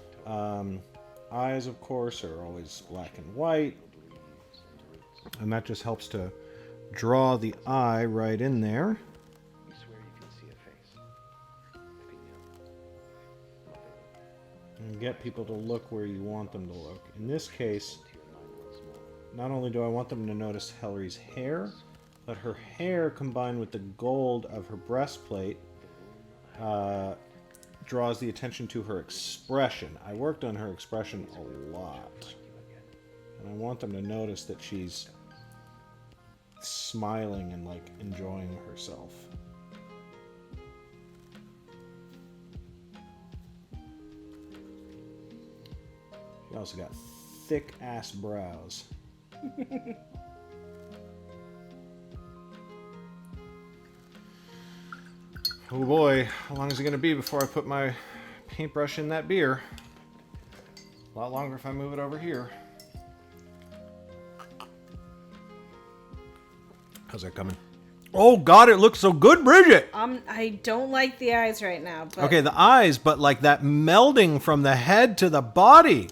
Eyes, of course, are always black and white. And that just helps to draw the eye right in there. You swear you can see a face. If you knew. and get people to look where you want them to look. In this case, not only do I want them to notice Helri's hair, but her hair combined with the gold of her breastplate draws the attention to her expression. I worked on her expression a lot. And I want them to notice that she's smiling and like enjoying herself. She also got thick ass brows. Oh boy, how long is it going to be before I put my paintbrush in that beer? A lot longer if I move it over here. How's that coming? Oh god, it looks so good, Bridget! I don't like the eyes right now, but Okay, the eyes, but like that melding from the head to the body.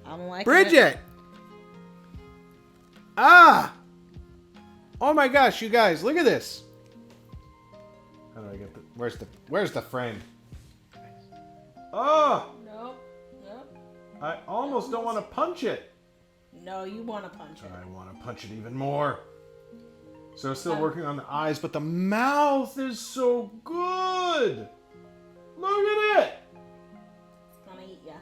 I'm liking Bridget! it. Ah! Oh my gosh, you guys, look at this. How do I get the... Where's the frame? Oh! Nope. Nope. I almost don't want to punch it. No, you want to punch it. I want to punch it even more. So still working on the eyes, but the mouth is so good. Look at it. It's gonna eat ya.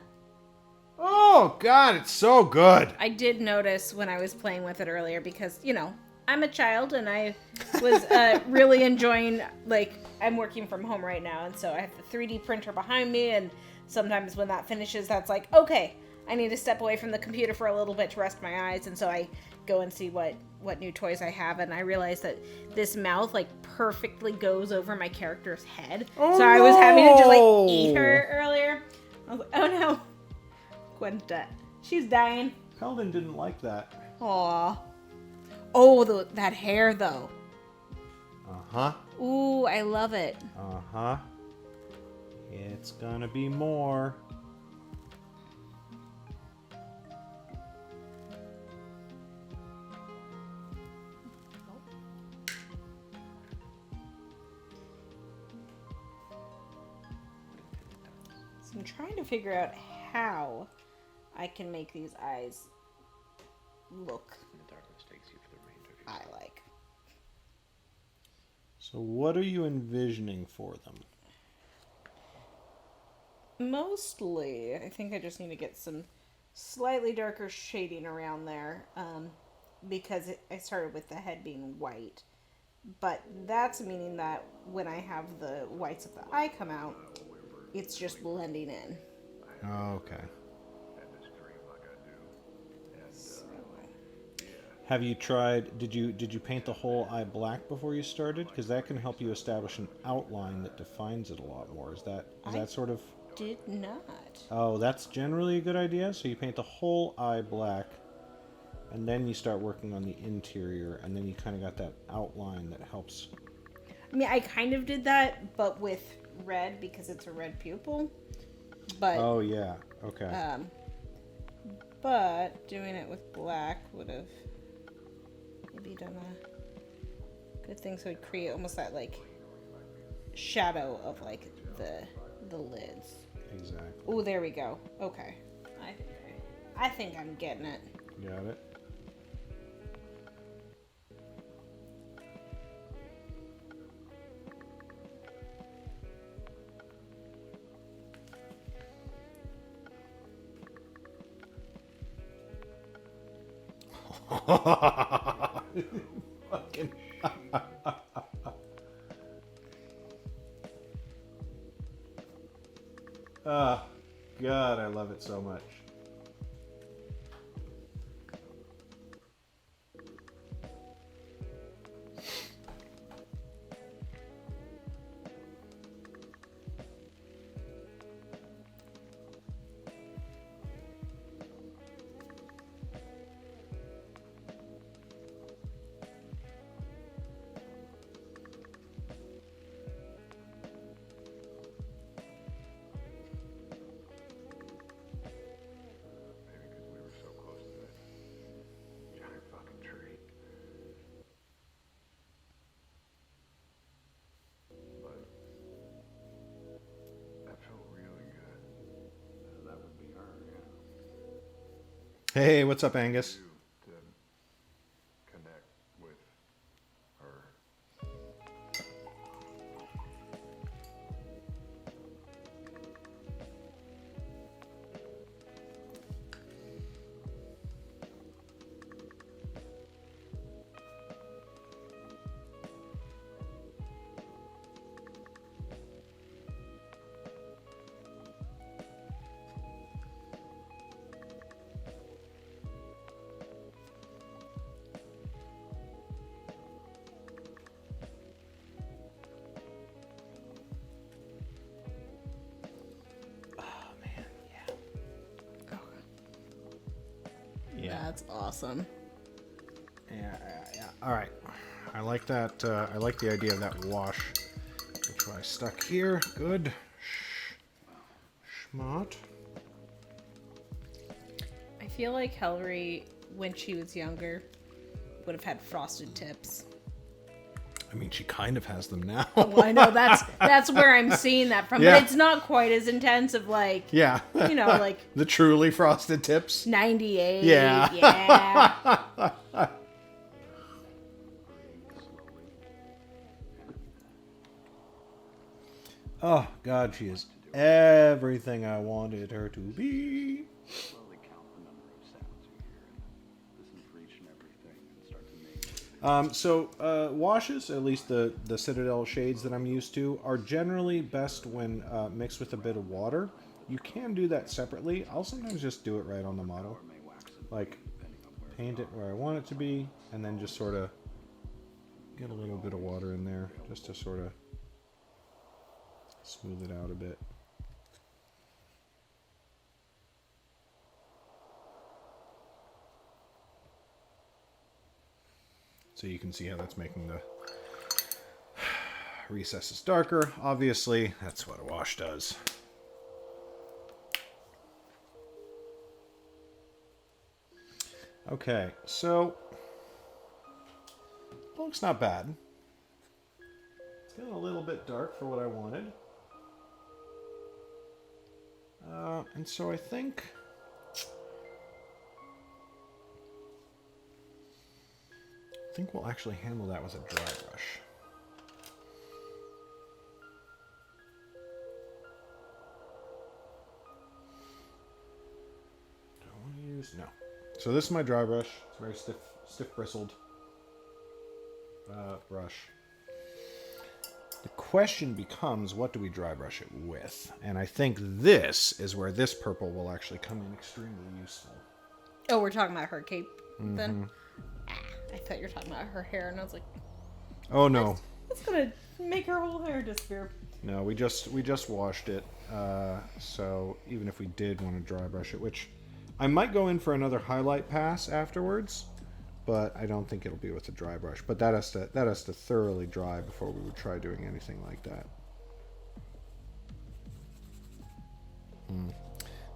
Oh god, it's so good. I did notice when I was playing with it earlier because, you know, I'm a child and I was really enjoying, like, I'm working from home right now, and so I have the 3D printer behind me, and sometimes when that finishes, that's like, okay, I need to step away from the computer for a little bit to rest my eyes, and so I go and see what new toys I have, and I realized that this mouth, like, perfectly goes over my character's head. Oh, so I was having to just, like, eat her earlier. I was like, oh no. Gwen's dead. She's dying. Peldon didn't like that. Aw. Oh, that hair, though. Uh-huh. Ooh, I love it. Uh-huh. It's gonna be more. So I'm trying to figure out how I can make these eyes look The darkness takes you for the remainder of your eye-like. So what are you envisioning for them? Mostly, I think I just need to get some slightly darker shading around there, because I started with the head being white. But that's meaning that when I have the whites of the eye come out, it's just blending in. Okay. Have you tried, did you paint the whole eye black before you started? Because that can help you establish an outline that defines it a lot more. Is that sort of... Did not. Oh, that's generally a good idea. So you paint the whole eye black, and then you start working on the interior, and then you kind of got that outline that helps. I mean, I kind of did that, but with red because it's a red pupil. But Oh, yeah. Okay. but doing it with black would have maybe done a good thing. So it'd create almost that like shadow of like the lids. Exactly. Oh, there we go. Okay, I think I'm getting it. Got it. Fucking. Oh, God, I love it so much. Hey, what's up, Angus? To connect with her. Yeah. That's awesome. Yeah. All right. I like that. I like the idea of that wash, which I stuck here. Good. Smart. I feel like Helri, when she was younger, would have had frosted tips. I mean, she kind of has them now. Well, I know that's where I'm seeing that from, Yeah. but it's not quite as intense of like, Yeah. you know, like The truly frosted tips. 98. Yeah. Yeah. Oh, God, she is everything I wanted her to be. Slowly count the number of sounds you hear and listen for each and everything and start to make. Washes, at least the Citadel shades that I'm used to, are generally best when mixed with a bit of water. You can do that separately. I'll sometimes just do it right on the model. Like, paint it where I want it to be, and then just sort of get a little bit of water in there, just to sort of smooth it out a bit. So you can see how that's making the recesses darker. Obviously, that's what a wash does. Okay, so looks not bad. It's getting a little bit dark for what I wanted. And so I think we'll actually handle that with a dry brush. Do I want to use? No. So this is my dry brush. It's a very stiff bristled brush. The question becomes, what do we dry brush it with? And I think this is where this purple will actually come in extremely useful. Oh, we're talking about her cape then? I thought you were talking about her hair, and I was like, Oh no. that's gonna make her whole hair disappear. No, we just washed it. So even if we did want to dry brush it, which I might go in for another highlight pass afterwards, but I don't think it'll be with a dry brush. But that has to thoroughly dry before we would try doing anything like that.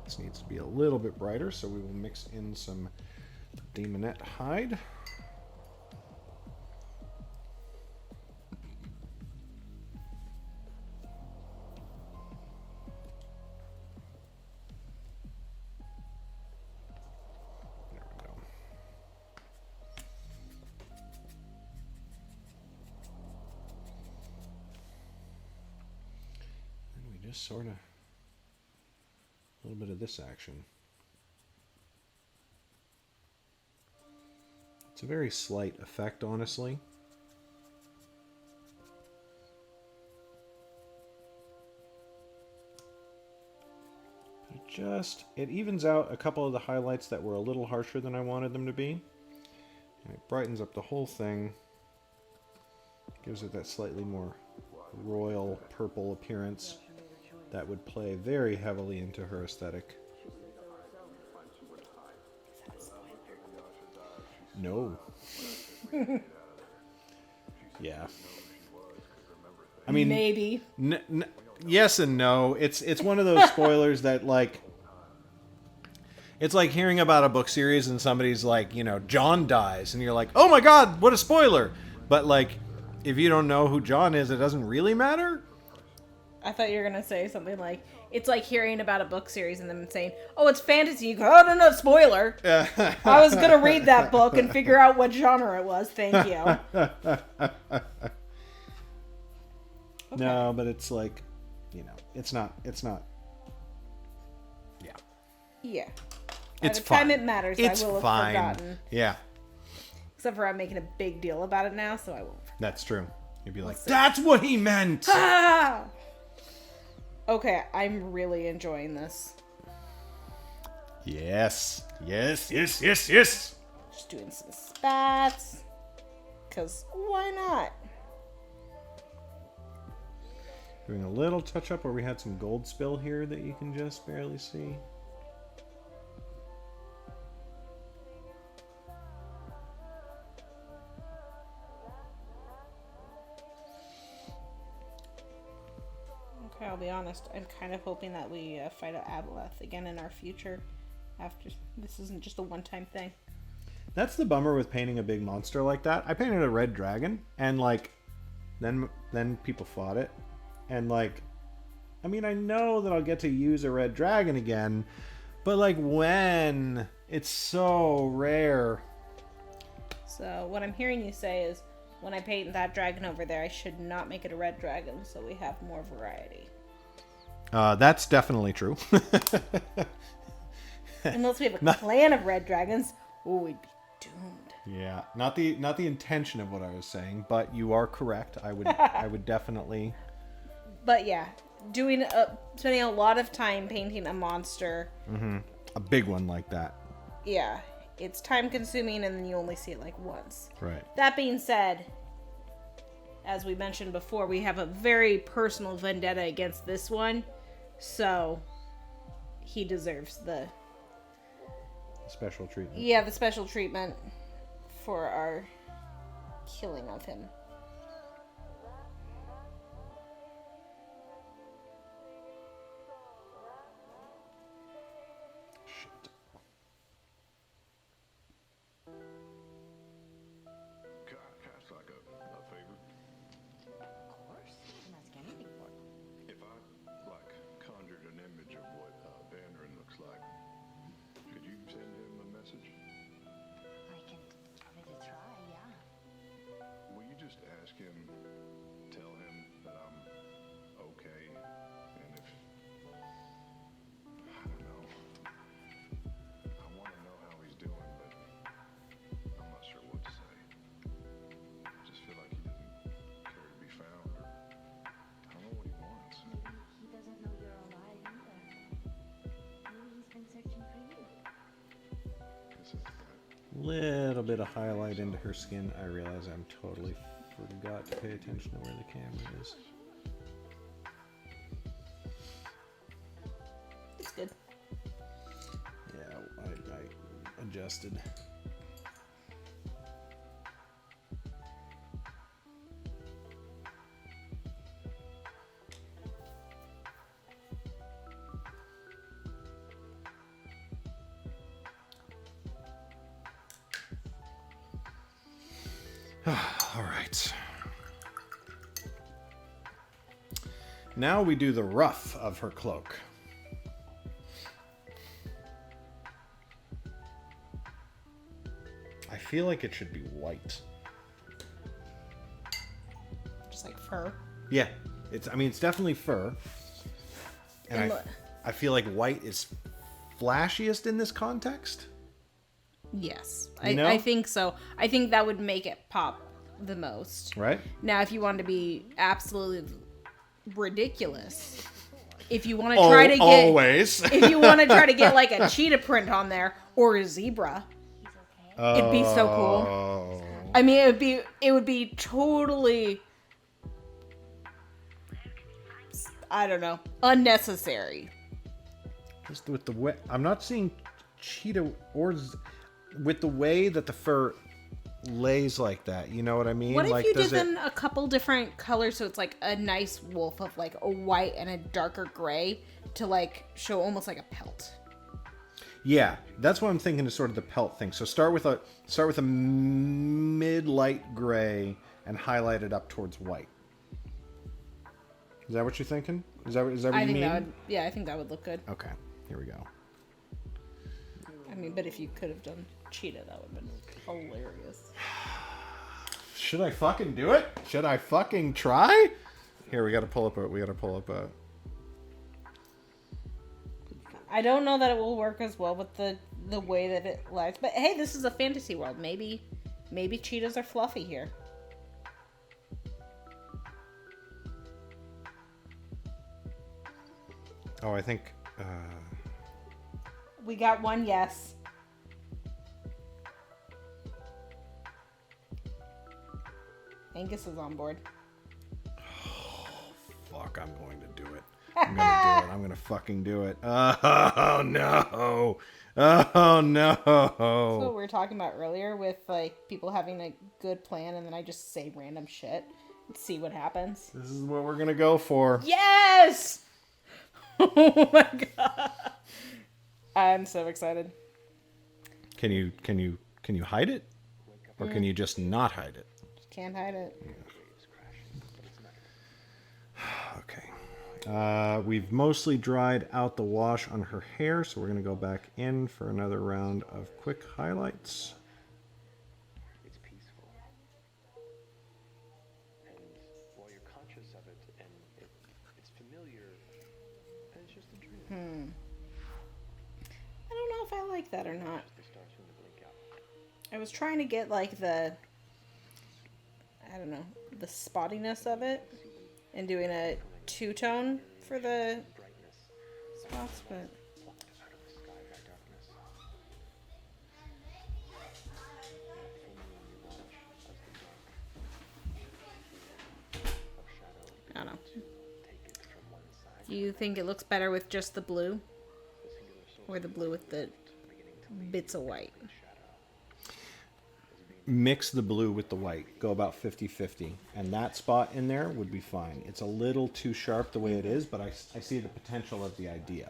This needs to be a little bit brighter, so we will mix in some Demonette hide. There we go. And we just sort of a little bit of this action. It's a very slight effect, honestly. It evens out a couple of the highlights that were a little harsher than I wanted them to be. And it brightens up the whole thing. Gives it that slightly more royal purple appearance that would play very heavily into her aesthetic. No. Yeah. I mean, Maybe. Yes and no. It's one of those spoilers that, like, it's like hearing about a book series and somebody's like, you know, John dies, and you're like, oh my god, what a spoiler! But, like, if you don't know who John is, it doesn't really matter. I thought you were gonna say something like, it's like hearing about a book series and them saying, oh, it's fantasy. You go, oh, no, spoiler. I was gonna read that book and figure out what genre it was. Thank you. No, but it's like, it's not. Yeah. Yeah. It's By the time fine. it matters, It's I will have fine. forgotten. Yeah, Except for I'm making a big deal about it now, so I won't. that's true. You'd be like, see. that's what he meant. Ah! Okay, I'm really enjoying this. Yes. Just doing some spats. Because why not? Doing a little touch up where we had some gold spill here that you can just barely see. Okay, I'll be honest. I'm kind of hoping that we fight an Aboleth again in our future. After this isn't just a one-time thing. That's the bummer with painting a big monster like that. I painted a red dragon, and then people fought it, and I know that I'll get to use a red dragon again, but when? It's so rare. So what I'm hearing you say is, when I paint that dragon over there, I should not make it a red dragon, so we have more variety. That's definitely true. Unless we have a clan of red dragons, we'd be doomed. Yeah, not the intention of what I was saying, but you are correct. I would definitely. But yeah, spending a lot of time painting a monster. Mm-hmm. A big one like that. Yeah, it's time consuming, and then you only see it once. Right. That being said, as we mentioned before, we have a very personal vendetta against this one, so he deserves the special treatment. Yeah, the special treatment for our killing of him. Shit. Can I ask a favor? Of course, you can ask anything for it. If I conjured an image of what Vandarin looks like, could you send him a message? I can give it a try, yeah. Will you just ask him, tell him that I'm okay, and if, I don't know, I want to know how he's doing, but I'm not sure what to say. I just feel like he doesn't care to be found, or I don't know what he wants. Maybe he doesn't know you're alive either. Maybe he's been searching for you. Guess it's that. Little bit of highlight into her skin. I realize I'm totally forgot to pay attention to where the camera is. It's good. Yeah, I adjusted. All right. Now we do the ruff of her cloak. I feel like it should be white. Just like fur. Yeah, it's definitely fur. And And I feel like white is flashiest in this context. Yes, You know? I think so. I think that would make it pop the most. Right? Now, if you want to be absolutely ridiculous, if you want to try to get always. if you want to try to get a cheetah print on there or a zebra, He's okay. it'd be so cool. Oh. I mean, it would be totally, I don't know, unnecessary. Just with the way I'm not seeing cheetah or with the way that the fur lays like that. You know what I mean? What if you does did them a couple different colors, so it's a nice wolf of a white and a darker gray to show almost like a pelt? Yeah, that's what I'm thinking is sort of the pelt thing. So start with a mid light gray and highlight it up towards white. Is that what you're thinking? Is that what I you think mean? that would. Yeah, I think that would look good. Okay, here we go. I mean, but if you could have done cheetah, that would have been hilarious. Should I fucking do it? Should I fucking try? Here, we gotta pull up a. I don't know that it will work as well with the way that it lies. But hey, this is a fantasy world. Maybe cheetahs are fluffy here. Oh, I think. We got one yes. Angus is on board. Fuck, I'm going to do it. I'm gonna do it. I'm gonna fucking do it. Oh no! Oh no! That's what we were talking about earlier with like people having a good plan and then I just say random shit and see what happens. This is what we're gonna go for. Yes! Oh my god. I'm so excited. Can you hide it? Or can you just not hide it? Can't hide it. Okay. We've mostly dried out the wash on her hair, so we're going to go back in for another round of quick highlights. It's peaceful. And while you're conscious of it, and it's familiar, and it's just a dream. I don't know if I like that or not. The stars seem to blink out. I was trying to get like the spottiness of it and doing a two-tone for the Brightness spots, but plucked out of the sky by darkness. Full moon you watch as the dark of shadow I don't know. take it from one side. Do you think it looks better with just the blue The singular source or the blue with the beginning to bits of white? Mix the blue with the white. Go about 50-50. And that spot in there would be fine. It's a little too sharp the way it is, but I see the potential of the idea.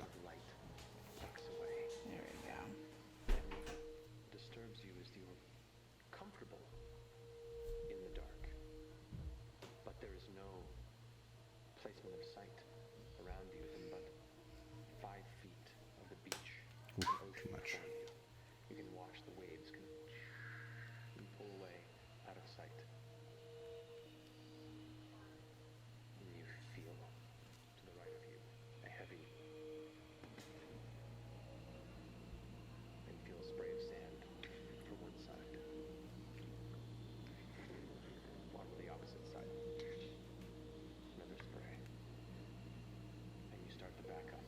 tucks away. There we go. Disturbs you as you're comfortable in the dark. But there is no placement of sight around you than but 5 feet of the beach. Oof, and ocean too much. before you. You can watch the waves and pull away out of sight. And you feel to the right of you a heavy and feel a spray of sand for one side. Walk to the opposite side. Another spray. And you start to back up.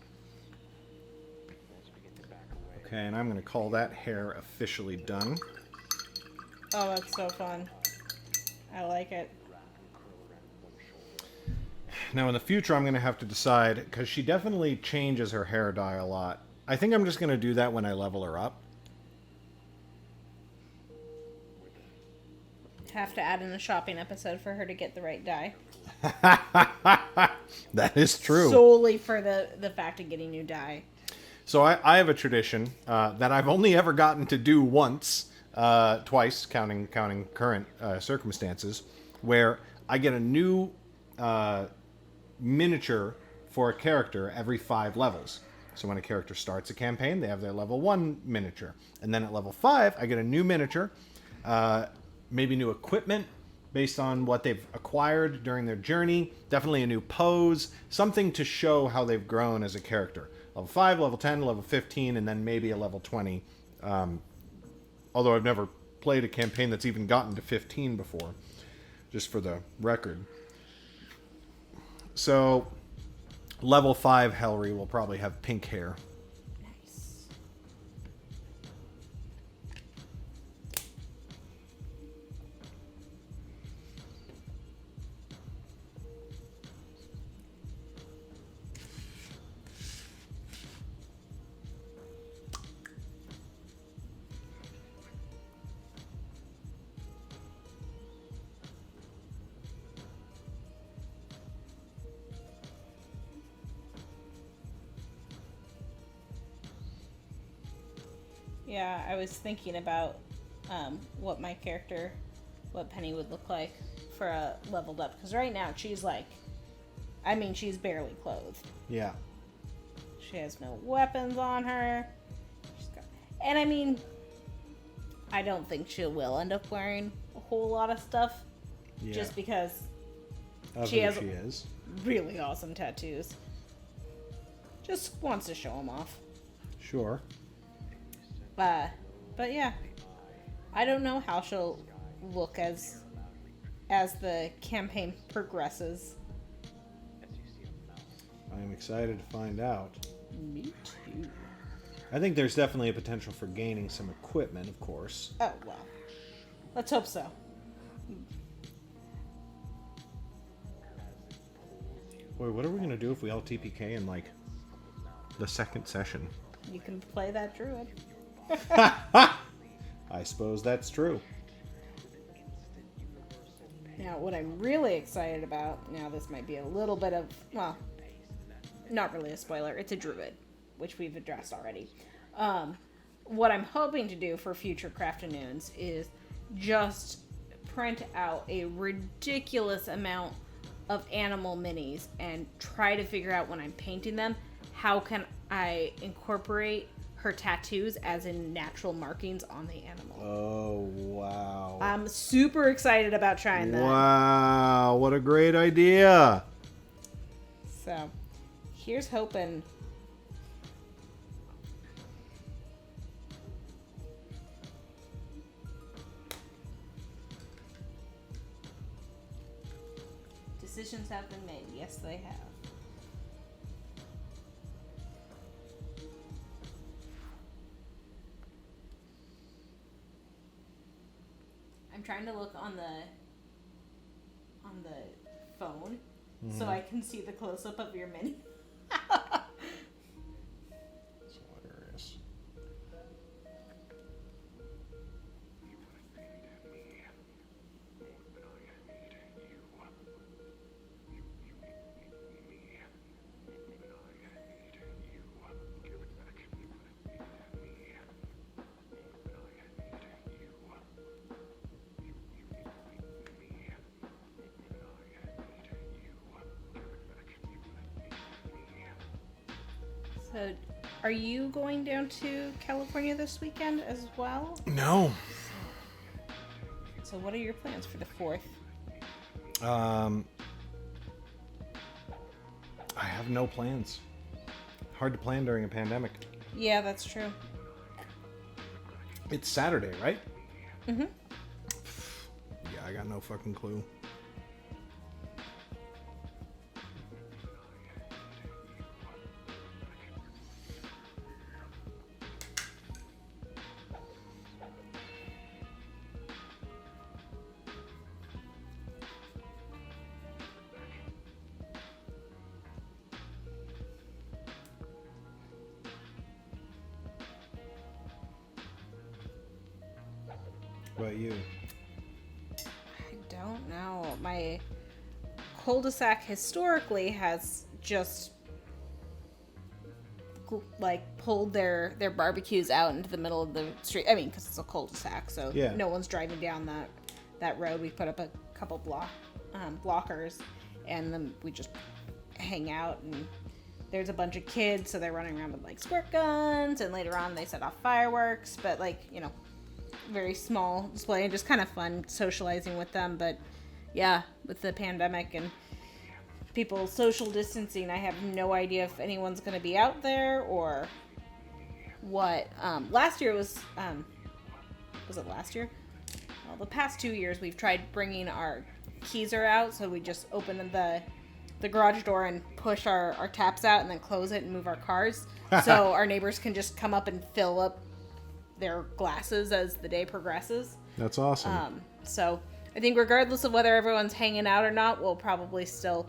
As you begin to back away. Okay, and I'm going to call that hair officially done. Oh, that's so fun. I like it. Now, in the future, I'm going to have to decide, because she definitely changes her hair dye a lot. I think I'm just going to do that when I level her up. Have to add in a shopping episode for her to get the right dye. That is true. Solely for the fact of getting new dye. So I have a tradition that I've only ever gotten to do once, twice, counting current circumstances, where I get a new miniature for a character every 5 levels. So when a character starts a campaign, they have their level 1 miniature. And then at level 5, I get a new miniature, maybe new equipment based on what they've acquired during their journey, definitely a new pose, something to show how they've grown as a character. Level 5, level 10, level 15, and then maybe a level 20. Although I've never played a campaign that's even gotten to 15 before, just for the record. So, level 5 Helri will probably have pink hair. Nice. Yeah, I was thinking about what my character, what Penny would look like for a leveled up. Because right now she's like I mean, she's barely clothed. Yeah. She has no weapons on her. And I mean, I don't think she will end up wearing a whole lot of stuff. Yeah. Just because Of she who has she is. really awesome tattoos. Just wants to show them off. Sure. But yeah, I don't know how she'll look as the campaign progresses. I'm excited to find out. Me too. I think there's definitely a potential for gaining some equipment, of course. Oh well, let's hope so. Boy, what are we gonna do if we all TPK in like the second session? You can play that druid. I suppose that's true. Now, what I'm really excited about, now this might be a little bit of, well, not really a spoiler, it's a druid, which we've addressed already. What I'm hoping to do for future Crafternoons is just print out a ridiculous amount of animal minis and try to figure out when I'm painting them, how can I incorporate her tattoos as in natural markings on the animal. Oh, wow. I'm super excited about trying that. Wow, what a great idea. So, here's hoping. Decisions have been made. Yes, they have. I'm trying to look on the phone so I can see the close up of your mini. It's hilarious. So, are you going down to California this weekend as well? No. So, what are your plans for the 4th? I have no plans. Hard to plan during a pandemic. Yeah, that's true. It's Saturday, right? Mm-hmm. Yeah, I got no fucking clue. What about you? I don't know. My cul-de-sac historically has just like pulled their barbecues out into the middle of the street. I mean, because it's a cul-de-sac, so Yeah. no one's driving down that road. We put up a couple blockers, and then we just hang out. And there's a bunch of kids, so they're running around with like squirt guns, and later on they set off fireworks. But like, you know, very small display and just kind of fun socializing with them. But yeah, with the pandemic and people social distancing, I have no idea if anyone's going to be out there or what. Last year was it last year? Well, the past 2 years we've tried bringing our keys out, so we just open the garage door and push our taps out and then close it and move our cars so our neighbors can just come up and fill up their glasses as the day progresses. That's awesome. So I think regardless of whether everyone's hanging out or not, we'll probably still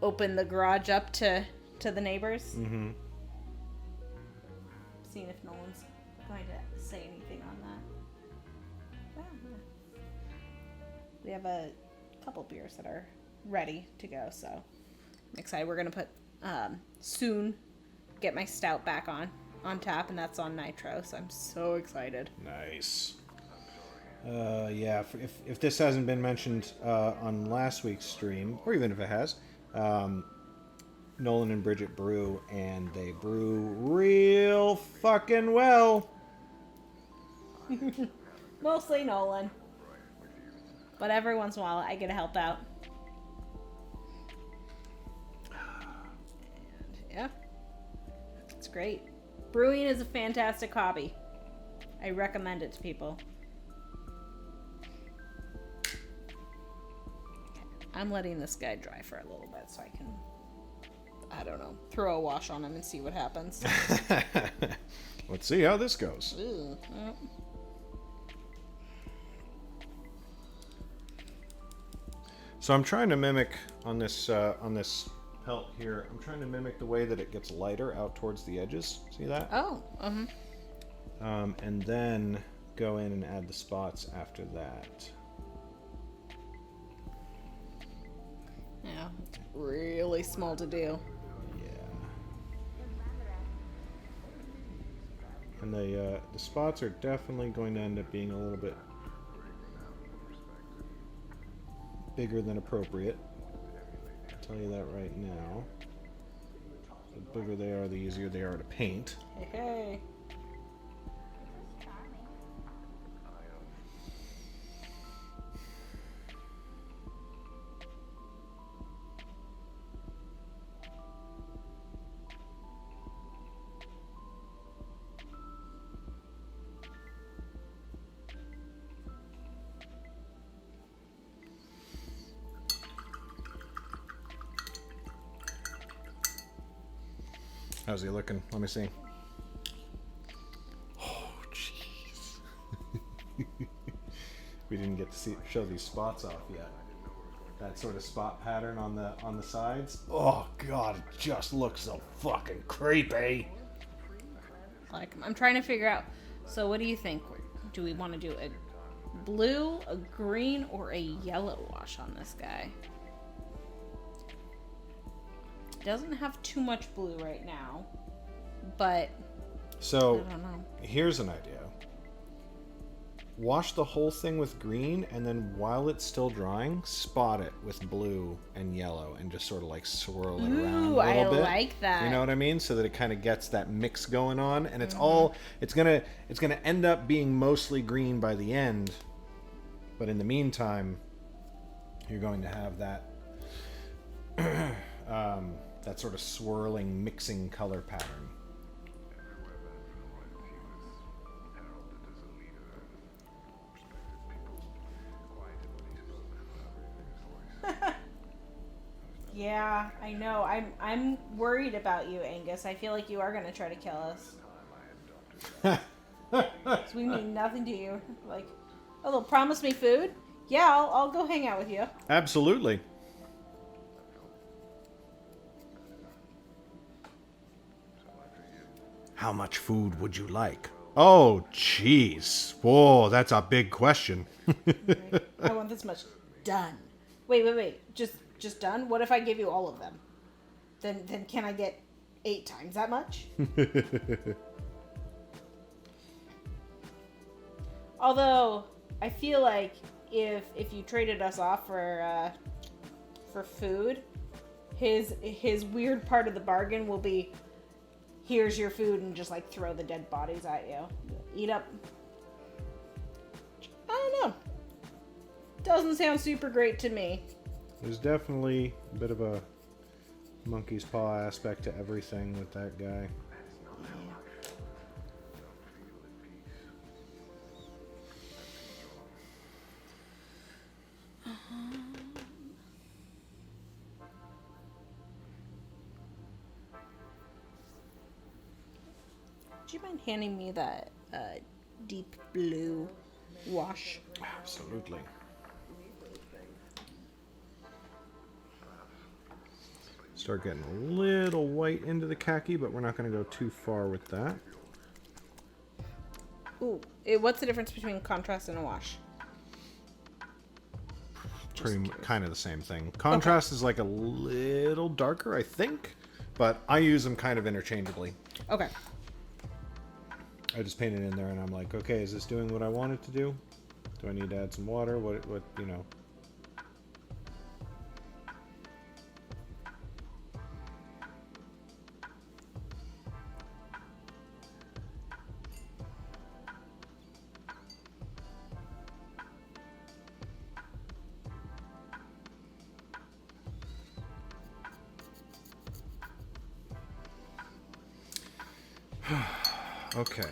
open the garage up to the neighbors. Mm-hmm. Seeing if no one's going to say anything on that. Yeah. We have a couple beers that are ready to go, so I'm excited. We're going to put soon get my stout back on tap, and that's on nitro, so I'm so excited. Nice. Yeah, if this hasn't been mentioned on last week's stream, or even if it has, Nolan and Bridget brew, and they brew real fucking well. Mostly Nolan. But every once in a while, I get to help out. And yeah, it's great. Brewing is a fantastic hobby. I recommend it to people. I'm letting this guy dry for a little bit so I can, I don't know, throw a wash on him and see what happens. Let's see how this goes. Ooh, well. So I'm trying to mimic on this pelt here. I'm trying to mimic the way that it gets lighter out towards the edges. See that? Oh, And then go in and add the spots after that. yeah, it's really small to do. Yeah. And the spots are definitely going to end up being a little bit bigger than appropriate. I'll tell you that right now. The bigger they are, the easier they are to paint. Hey, hey. How's he looking? Let me see. Oh, jeez. We didn't get to show these spots off yet. That sort of spot pattern on the sides. Oh god, it just looks so fucking creepy. Like, I'm trying to figure out. So, what do you think? Do we want to do a blue, a green, or a yellow wash on this guy? Doesn't have too much blue right now, but So, I don't know. here's an idea. Wash the whole thing with green, and then while it's still drying, spot it with blue and yellow, and just sort of like swirl it around a Ooh, little I bit. like that. You know what I mean? So that it kind of gets that mix going on, and it's all it's gonna end up being mostly green by the end. But in the meantime, you're going to have that that sort of swirling, mixing color pattern. Everywhere back from the right, he was heralded as a leader and respected people. Quieted when he spoke, not raising his voice. Yeah, I know. I'm worried about you, Angus. I feel like you are gonna try to kill us. 'Cause we mean nothing to you. Like, oh, they'll promise me food. Yeah, I'll go hang out with you. Absolutely. How much food would you like? Oh, jeez. Whoa, that's a big question. I want this much done. Wait. Just done? What if I give you all of them? Then can I get 8 times that much? Although I feel like if you traded us off for food, his weird part of the bargain will be, here's your food, and just like throw the dead bodies at you. Eat up. I don't know. Doesn't sound super great to me. There's definitely a bit of a monkey's paw aspect to everything with that guy. Do you mind handing me that deep blue wash? Absolutely. Start getting a little white into the khaki, but we're not going to go too far with that. Ooh, what's the difference between contrast and a wash? Pretty kind of the same thing. Contrast is like a little darker, I think, but I use them kind of interchangeably. Okay. I just paint it in there and I'm like, okay, is this doing what I want it to do? Do I need to add some water? What, you know? Okay.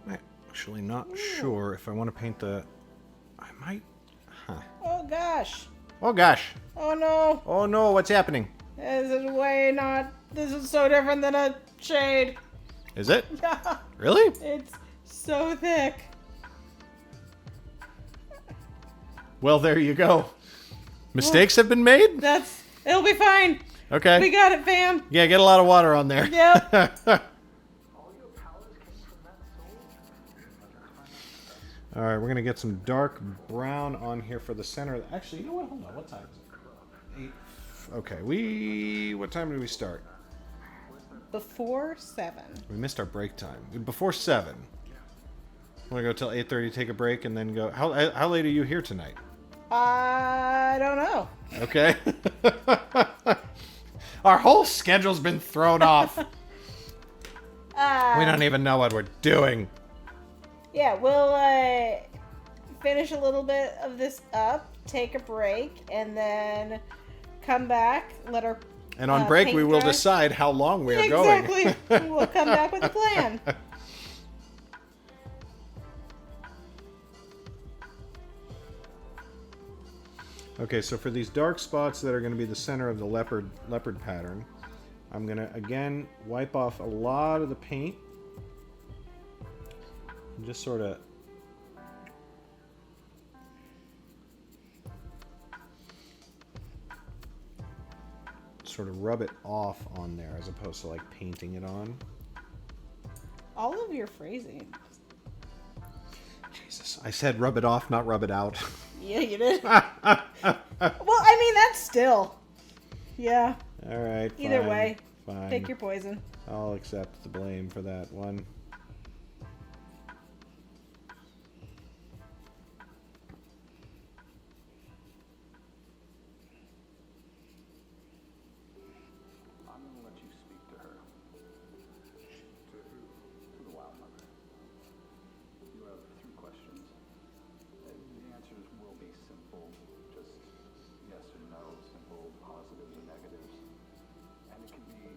I'm actually not sure if I want to paint the... I might... Huh. Oh gosh. Oh gosh. Oh no. Oh no, what's happening? This is way not. This is so different than a shade. Is it? Yeah. Really? It's so thick. Well, there you go. Mistakes have been made? It'll be fine. Okay. We got it, fam. Yeah, get a lot of water on there. Yep. All your powers came from that soul? All right, we're going to get some dark brown on here for the center. Actually, you know what? Hold on. What time is it? 8. Okay, what time did we start? Before 7. We missed our break time. Before 7. Want to go till 8:30, take a break, and then go. How late are you here tonight? I don't know. Okay. Our whole schedule's been thrown off. We don't even know what we're doing. Yeah, we'll finish a little bit of this up, take a break, and then come back, let our And on break, paint we will dry. decide how long we are going. Exactly. We'll come back with a plan. Okay, so for these dark spots that are going to be the center of the leopard pattern, I'm going to, again, wipe off a lot of the paint. And just sort of rub it off on there as opposed to, like, painting it on. All of your phrasing. Jesus, I said rub it off, not rub it out. Yeah, you did. Well, I mean, that's still. Yeah. All right, Either fine, way, fine. pick your poison. I'll accept the blame for that one. I'm going to let you speak to her. To who? To the Wild Mother. You have 3 questions. The answers will be simple, just yes or no, simple positives or negatives. And it can be,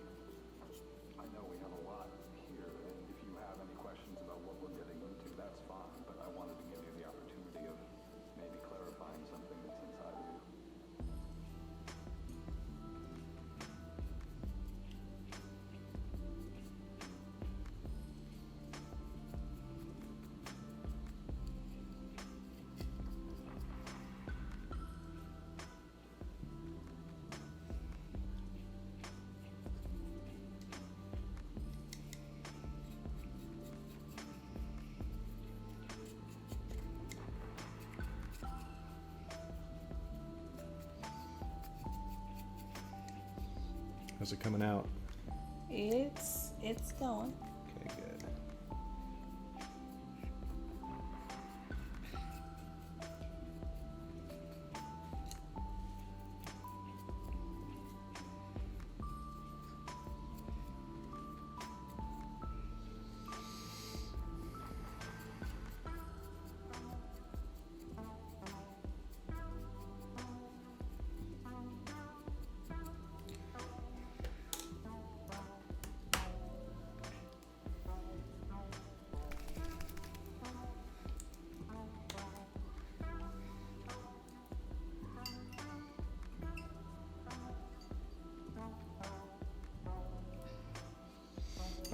I know we have a lot here, and if you have any questions about what we're getting into, that's fine, but I wanted to give you the opportunity of maybe clarifying something that's inside of you. How's it coming out? It's going. Okay, good.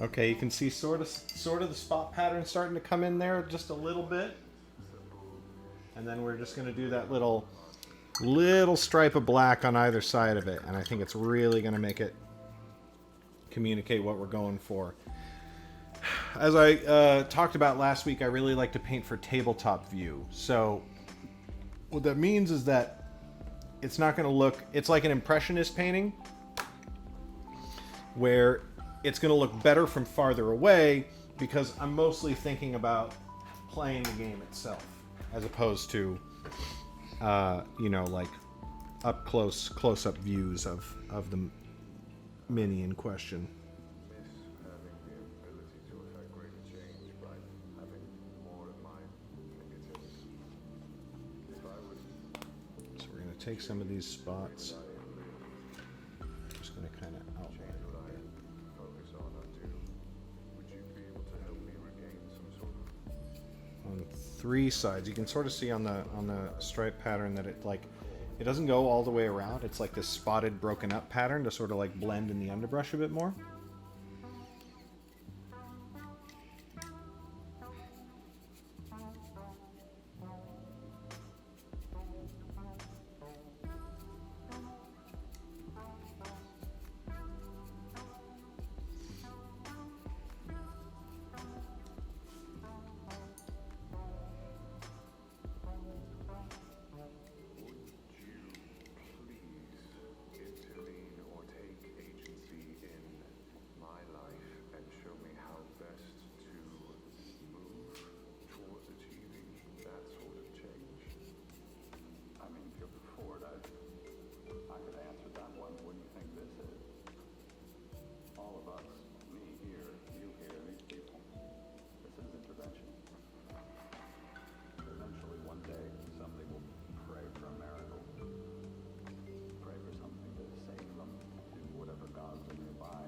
Okay, you can see sort of the spot pattern starting to come in there just a little bit. And then we're just going to do that little stripe of black on either side of it. And I think it's really going to make it communicate what we're going for. As I talked about last week, I really like to paint for tabletop view. So what that means is that it's not going to look... It's like an impressionist painting where it's going to look better from farther away because I'm mostly thinking about playing the game itself as opposed to, like close-up views of the mini in question. Miss having the ability to affect greater change by having more of my fingertips. If I would So we're going to take some of these spots. 3 sides. You can sort of see on the stripe pattern that it doesn't go all the way around. It's like this spotted, broken up pattern to sort of like blend in the underbrush a bit more. Intervene or take agency in my life and show me how best to move towards achieving that sort of change. I mean, if you're before it, I could answer that one. What do you think this is? All of us, me here, you here, these people. This is intervention. Eventually, one day, somebody will pray for a miracle. Pray for something to save them, do whatever gods are nearby.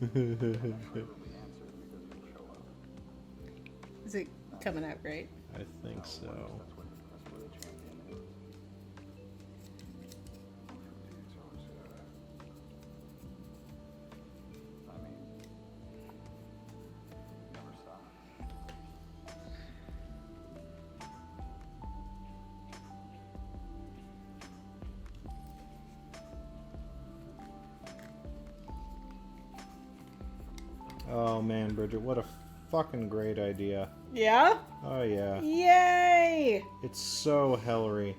And that prayer will be answered because you'll show up. Is it coming out great? I think so. That's where the champion is. I mean, never stop. Oh man, Bridget, what a fucking great idea. Yeah? Oh yeah. Yay! It's so Helri.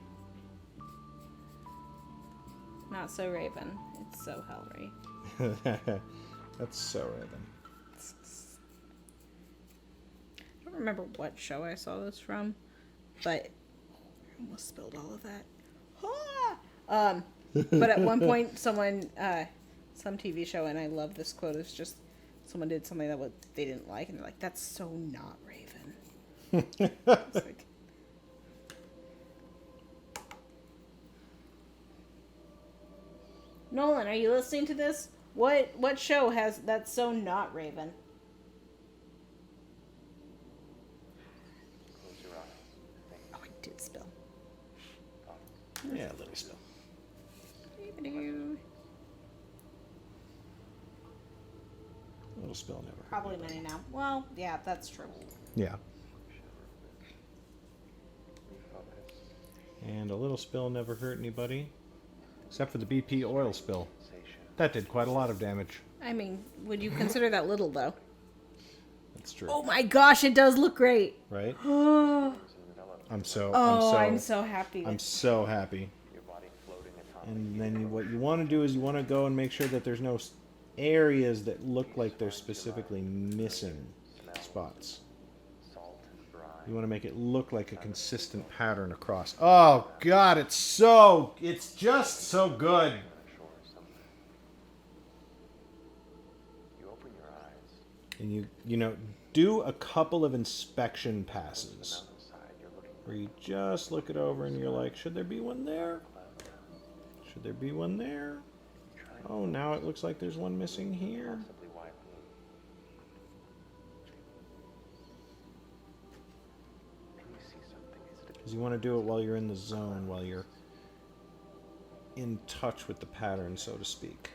Not so Raven. It's so Helri. That's so Raven. I don't remember what show I saw this from, but I almost spilled all of that. Ah! But at one point, someone, some TV show, and I love this quote. It's just someone did something that they didn't like, and they're like, "That's so not Raven." It's like, Nolan, are you listening to this? What show has that's so not Raven? Close your eyes. Think. Oh, I did spill. Yeah, let me spill. Little spill never. Probably many now. Well, yeah, that's true. Yeah. And a little spill never hurt anybody. Except for the BP oil spill. That did quite a lot of damage. I mean, would you consider that little, though? That's true. Oh my gosh, it does look great. Right? Oh, I'm so happy. I'm so happy. Your body floating atop And then what you want to do is you want to go and make sure that there's no areas that look like they're specifically missing spots. salt, brine. You want to make it look like a consistent pattern across. Oh god, it's just so good. On a shore somewhere. You open your eyes. And you know, do a couple of inspection passes Mountainside. You're looking where you just look it over and you're like, should there be one there? Should there be one there? Oh, now it looks like there's one missing here. possibly wiping. And you see something. Is it Because you want to do it while you're in the zone, while you're in touch with the pattern, so to speak.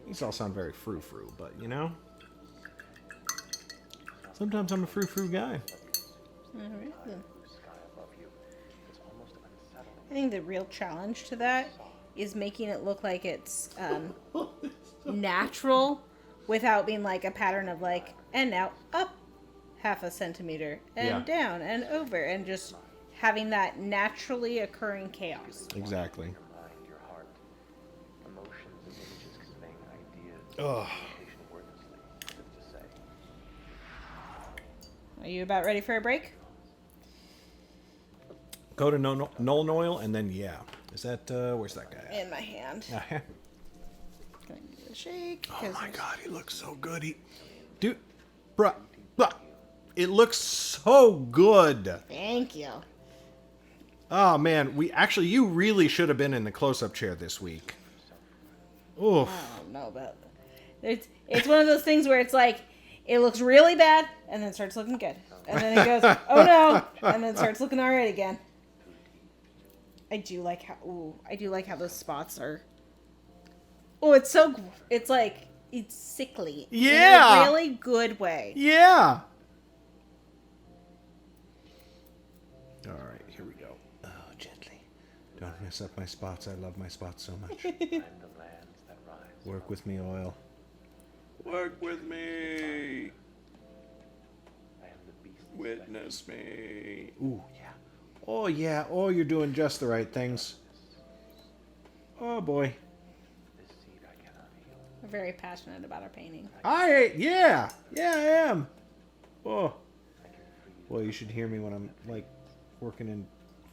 These all sound very frou-frou, but you know, sometimes I'm a frou-frou guy. Alright, then. sky above you? It's almost unsettling. I think the real challenge to that is making it look like it's natural without being like a pattern of like, and now up half a centimeter and Yeah. down and over, and just having that naturally occurring chaos. Exactly. Your mind, your heart, emotions and images conveying ideas. Ugh. Communication wordlessly, as if to say. Are you about ready for a break? Go to Nolan Oil, and then yeah. Is that where's that guy at? In my hand. Uh-huh. Gonna give it a shake. Oh 'cause my there's- god, he looks so good. Dude, bruh, it looks so good. Thank you. Oh man, you really should have been in the close-up chair this week. Oof. I don't know about it's one of those things where it's like It looks really bad, and then starts looking good. And then it goes, oh no, and then starts looking alright again. I do like how those spots are. Oh, it's so, it's like, it's sickly. Yeah. In a really good way. Yeah. All right, here we go. Oh, gently. Don't mess up my spots. I love my spots so much. And the lands that rise. Work with me, oil. Work with me. I am the beast. Witness me. Ooh, yeah. Oh, yeah. Oh, you're doing just the right things. Oh, boy. This seed I cannot heal. We're very passionate about our painting. Yeah, I am. Oh, boy, you should hear me when I'm like working in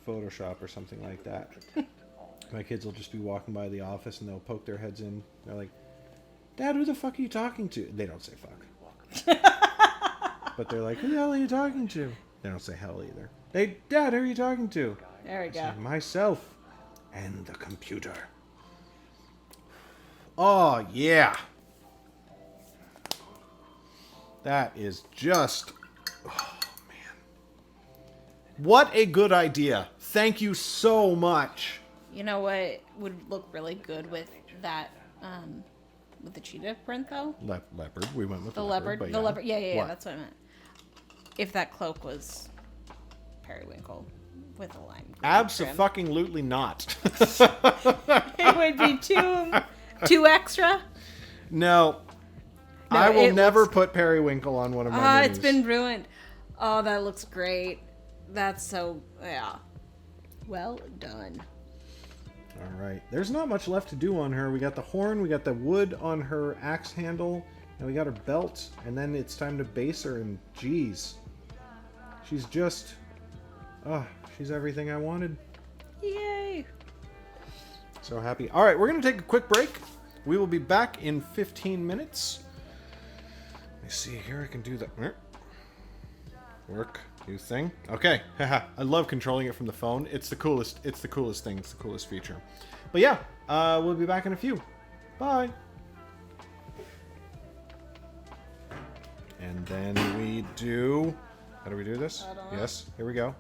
Photoshop or something like that. My kids will just be walking by the office and they'll poke their heads in. They're like, "Dad, who the fuck are you talking to?" They don't say fuck, but they're like, "Who the hell are you talking to?" They don't say hell either. Dad, who are you talking to? There we I go. say, myself and the computer. Oh yeah. That is just, oh man. What a good idea. Thank you so much. You know what would look really good with that, with the cheetah print though? Leopard. We went with The leopard. but The leopard. Yeah, What? that's what I meant. If that cloak was periwinkle with a lime. green trim. Abso-fucking-lutely not. It would be too extra. No. No, I will it never looks- put periwinkle on one of my Ah, minis. it's been ruined. Oh, that looks great. That's so, yeah. Well done. All right. There's not much left to do on her. We got the horn, we got the wood on her axe handle, and we got her belt, and then it's time to base her, and geez. She's just... she's everything I wanted. Yay. So happy. All right, we're going to take a quick break. We will be back in 15 minutes. Let me see here. I can do the... Work. New thing. Okay. Haha. I love controlling it from the phone. It's the coolest. It's the coolest thing. It's the coolest feature. But yeah, we'll be back in a few. Bye. And then we do... How do we do this? I don't know. Yes. Here we go.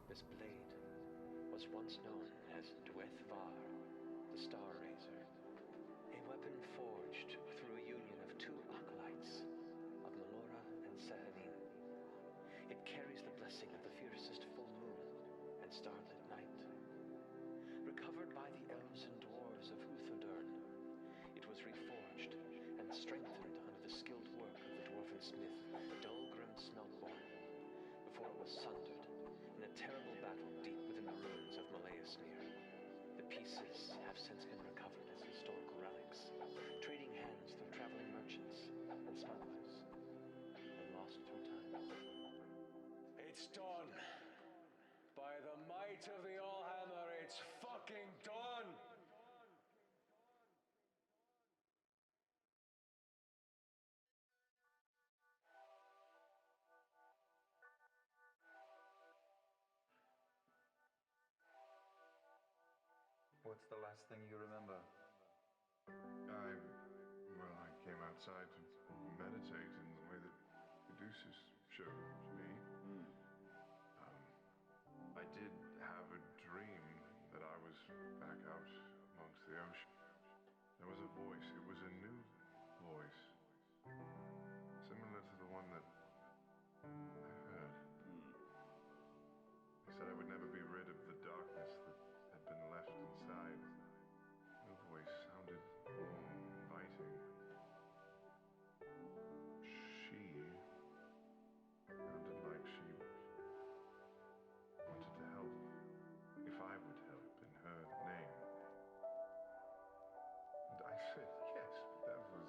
This blade was once known as Dwethvar, the Star Razor, a weapon forged through a union of two acolytes of Melora and Sahanin. It carries the blessing of the fiercest full moon and starlit night. Recovered by the elves and dwarves of Uthadurn, it was reforged and strengthened under the skilled work of the dwarven smith, Dulgrim Smeltborn, before it was sundered in a terrible battle deep within the ruins of Malaesmere. The pieces have since been recovered as historical relics, trading hands through traveling merchants and smugglers, and lost through time. It's done. What's the last thing you remember? I came outside to meditate in the way that Caduceus showed me. I did have a dream that I was back out amongst the ocean. There was a voice. It was a new voice, similar to the one that I heard. He said I would never be rid of the darkness that had been left inside. The voice sounded warm, inviting. She sounded like she wanted to help, if I would help in her name. And I said yes, but that was...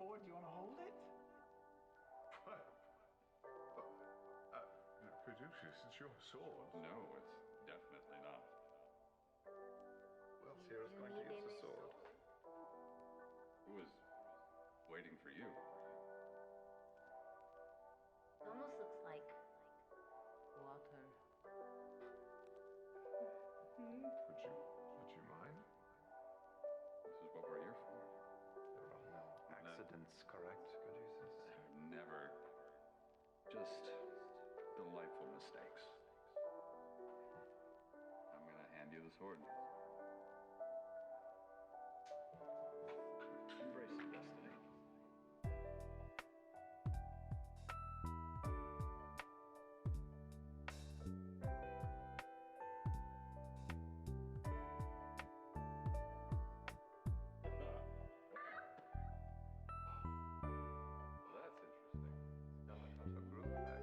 Ford, do you want to hold it? What? Caduceus, it's your sword. No, it's definitely not. Who else here is going to use the sword? Who was waiting for you? It almost looks like water. Would you mind? This is what we're here for. There are no accidents, correct, Caduceus? Never. Just delightful mistakes. I'm gonna hand you the sword. Embrace your destiny. Well, that's interesting. Not a group back.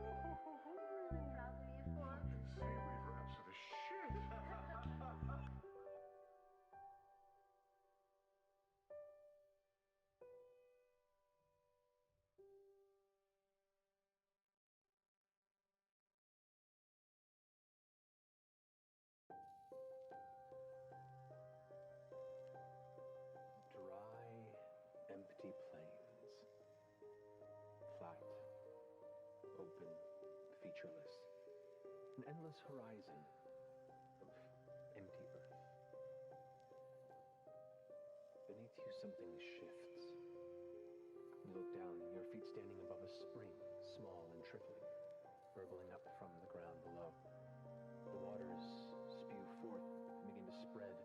Proud of you, Ford. Seaweed wraps are the shit! Dry, empty plains. Flat, open, featureless. An endless horizon of empty earth. Beneath you you, something shifts. You look down, your feet standing above a spring, small and trickling, burbling up from the ground below. The waters spew forth and begin to spread,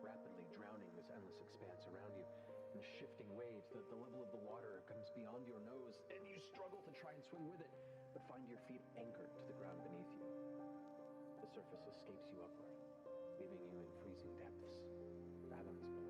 rapidly drowning this endless expanse around you. In shifting waves, the level of the water comes beyond your nose, and you struggle to try and swim with it, but find your feet anchored to the ground beneath you. The surface escapes you upward, leaving you in freezing depths, fathoms below.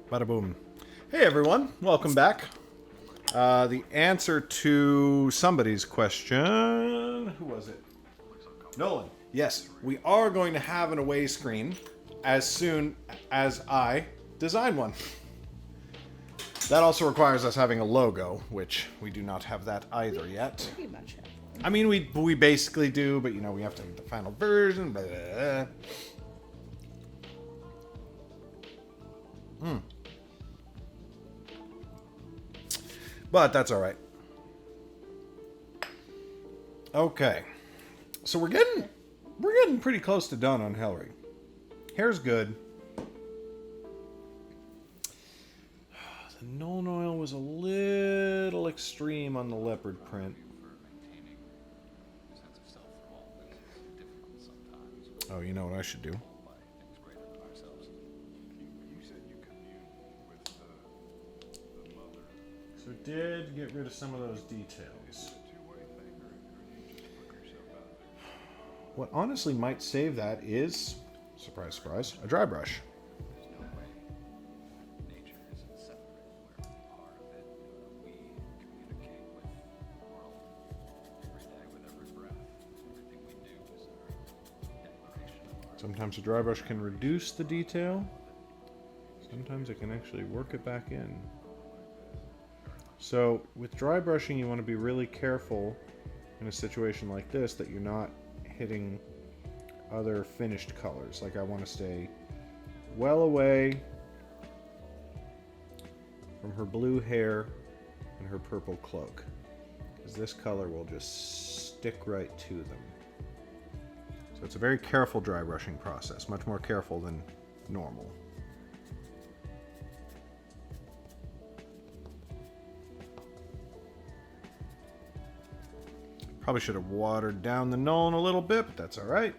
Bada boom. Hey everyone, welcome back. The answer to somebody's question, who was it? Nolan. Yes, we are going to have an away screen as soon as I design one. That also requires us having a logo, which we do not have that either yet. Pretty much have one. I mean, we basically do, but you know, we have to have the final version. Blah, blah, blah. But that's all right. Okay, so we're getting pretty close to done on Helri. Hair's good. The Nuln Oil was a little extreme on the leopard print. Oh, you know what I should do? You said you commune with the mother. So did get rid of some of those details. Two-way thing, or you just put yourself out there? What honestly might save that is, surprise, surprise, a dry brush. There's no way nature isn't separate. We're part of it. We communicate with the world every day with every breath. Everything we do is our declaration of our Sometimes a dry brush can reduce the detail. Sometimes it can actually work it back in. So with dry brushing, you want to be really careful in a situation like this that you're not hitting other finished colors. Like I want to stay well away from her blue hair and her purple cloak, because this color will just stick right to them. So it's a very careful dry brushing process, much more careful than normal. Probably should have watered down the Nuln a little bit, but that's all right.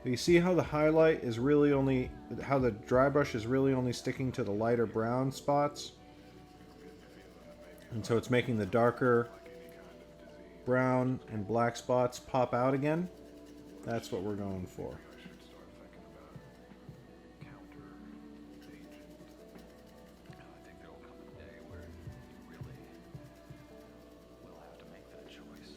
But you see how the highlight is really only, how the dry brush is really only sticking to the lighter brown spots? And so it's making the darker brown and black spots pop out again. That's what we're going for. I should start thinking about counter agent. I think there will come a day where you really will have to make that choice.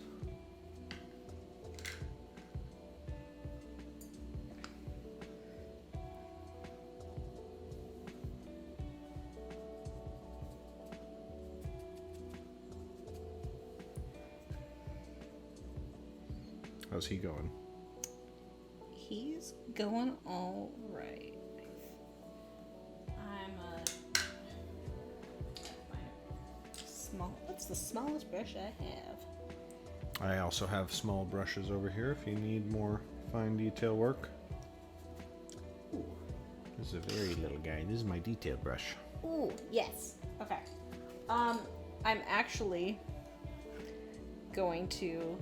How's he going? He's going all right. I'm what's the smallest brush I have? I also have small brushes over here if you need more fine detail work. Ooh, this is a very little guy. This is my detail brush. Ooh, yes. Okay. I'm actually going to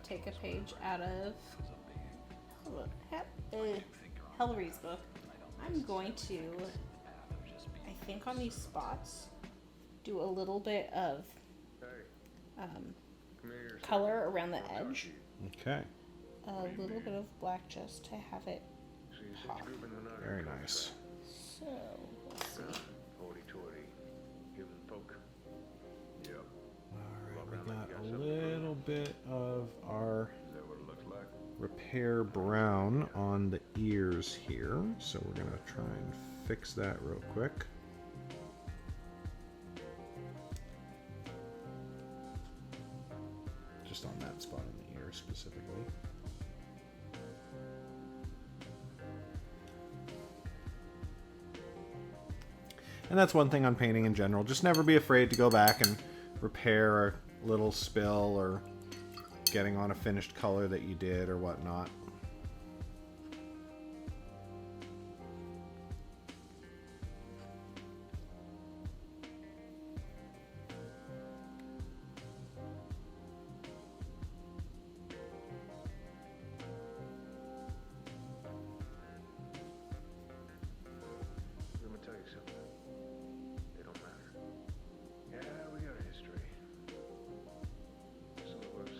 take a page out of Helri's book. I'm going to, I think on these spots, do a little bit of color around the edge. Okay. A little bit of black just to have it pop. Very nice. So, let's see. Hoity-toity human folk. Yep. Alright, we got a little bit of our Is that what it looks like? repair brown on the ears here. So we're going to try and fix that real quick. Just on that spot in the ear specifically. And that's one thing on painting in general. Just never be afraid to go back and repair a little spill or getting on a finished color that you did or whatnot. Let me tell you something. They don't matter. Yeah, we got a history. Some of us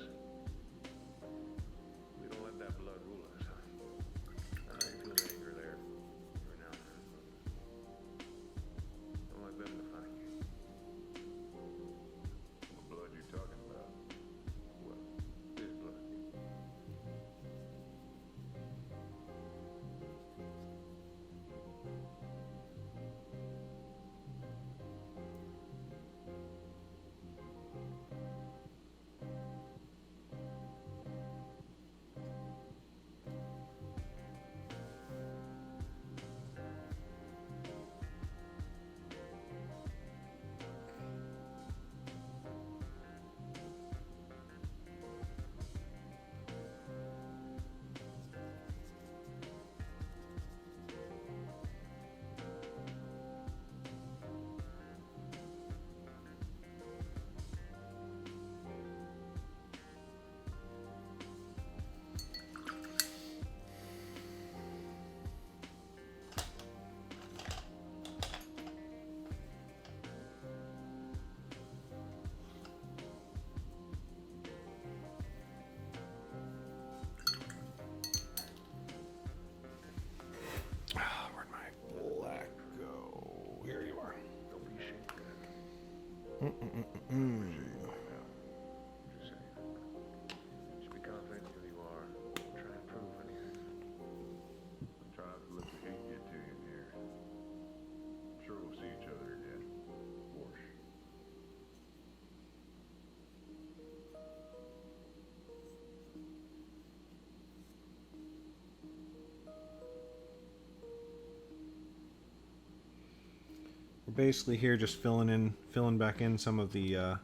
basically here just filling back in some of the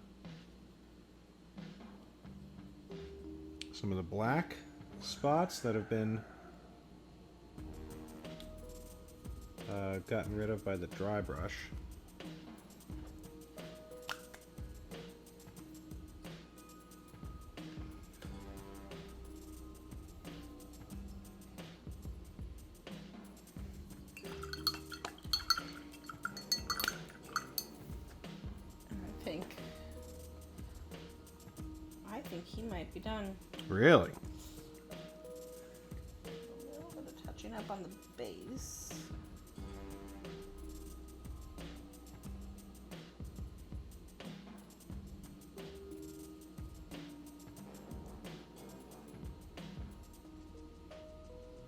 black spots that have been gotten rid of by the dry brush. I think he might be done. Really? A little bit of touching up on the base.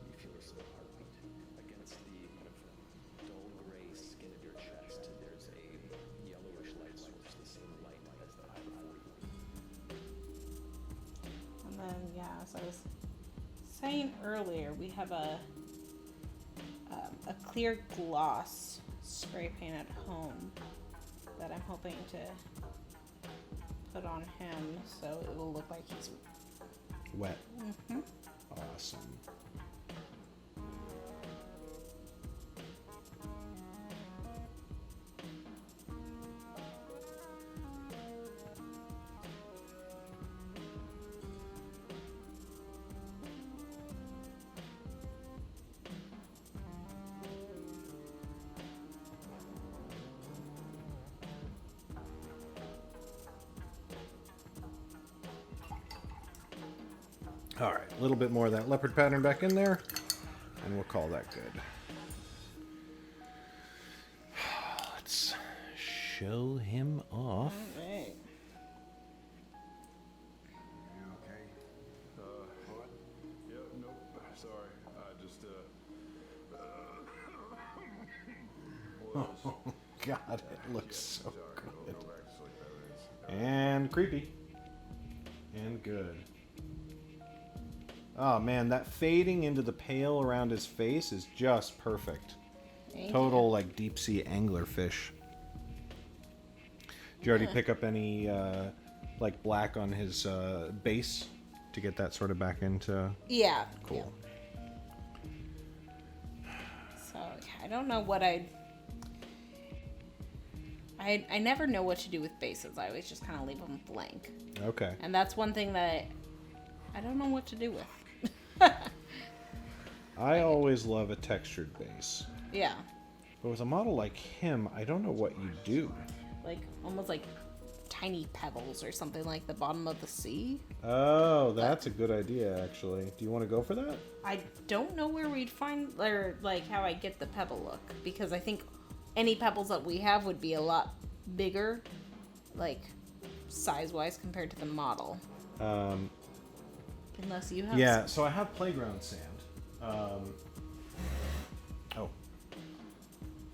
You feel a slow heartbeat against the kind of dull gray skin of your chest. There's a yellowish light source, the same light as the eye before you. And then, yeah, as I was saying earlier, we have a clear gloss spray paint at home that I'm hoping to put on him so it will look like he's Wet. Mm-hmm. Awesome. All right, a little bit more of that leopard pattern back in there, and we'll call that good. Let's show him off. Alright. You okay? What? Yep, nope. Sorry. I just, Oh, God, it looks so sorry. good. Go back to sleep. That is. And creepy. And good. Oh, man, that fading into the pale around his face is just perfect. Thank Total, like, deep-sea anglerfish. Did you already pick up any, like, black on his base to get that sort of back into... Yeah. Cool. Yeah. So, I don't know what I never know what to do with bases. I always just kind of leave them blank. Okay. And that's one thing that I don't know what to do with. I always love a textured base. Yeah. But with a model like him, I don't know what you do. Like, almost like tiny pebbles or something like the bottom of the sea. Oh, that's a good idea, actually. Do you want to go for that? I don't know where we'd find, or like how I get the pebble look, because I think any pebbles that we have would be a lot bigger, like size-wise compared to the model. Unless you have. Yeah, so I have playground sand. Oh.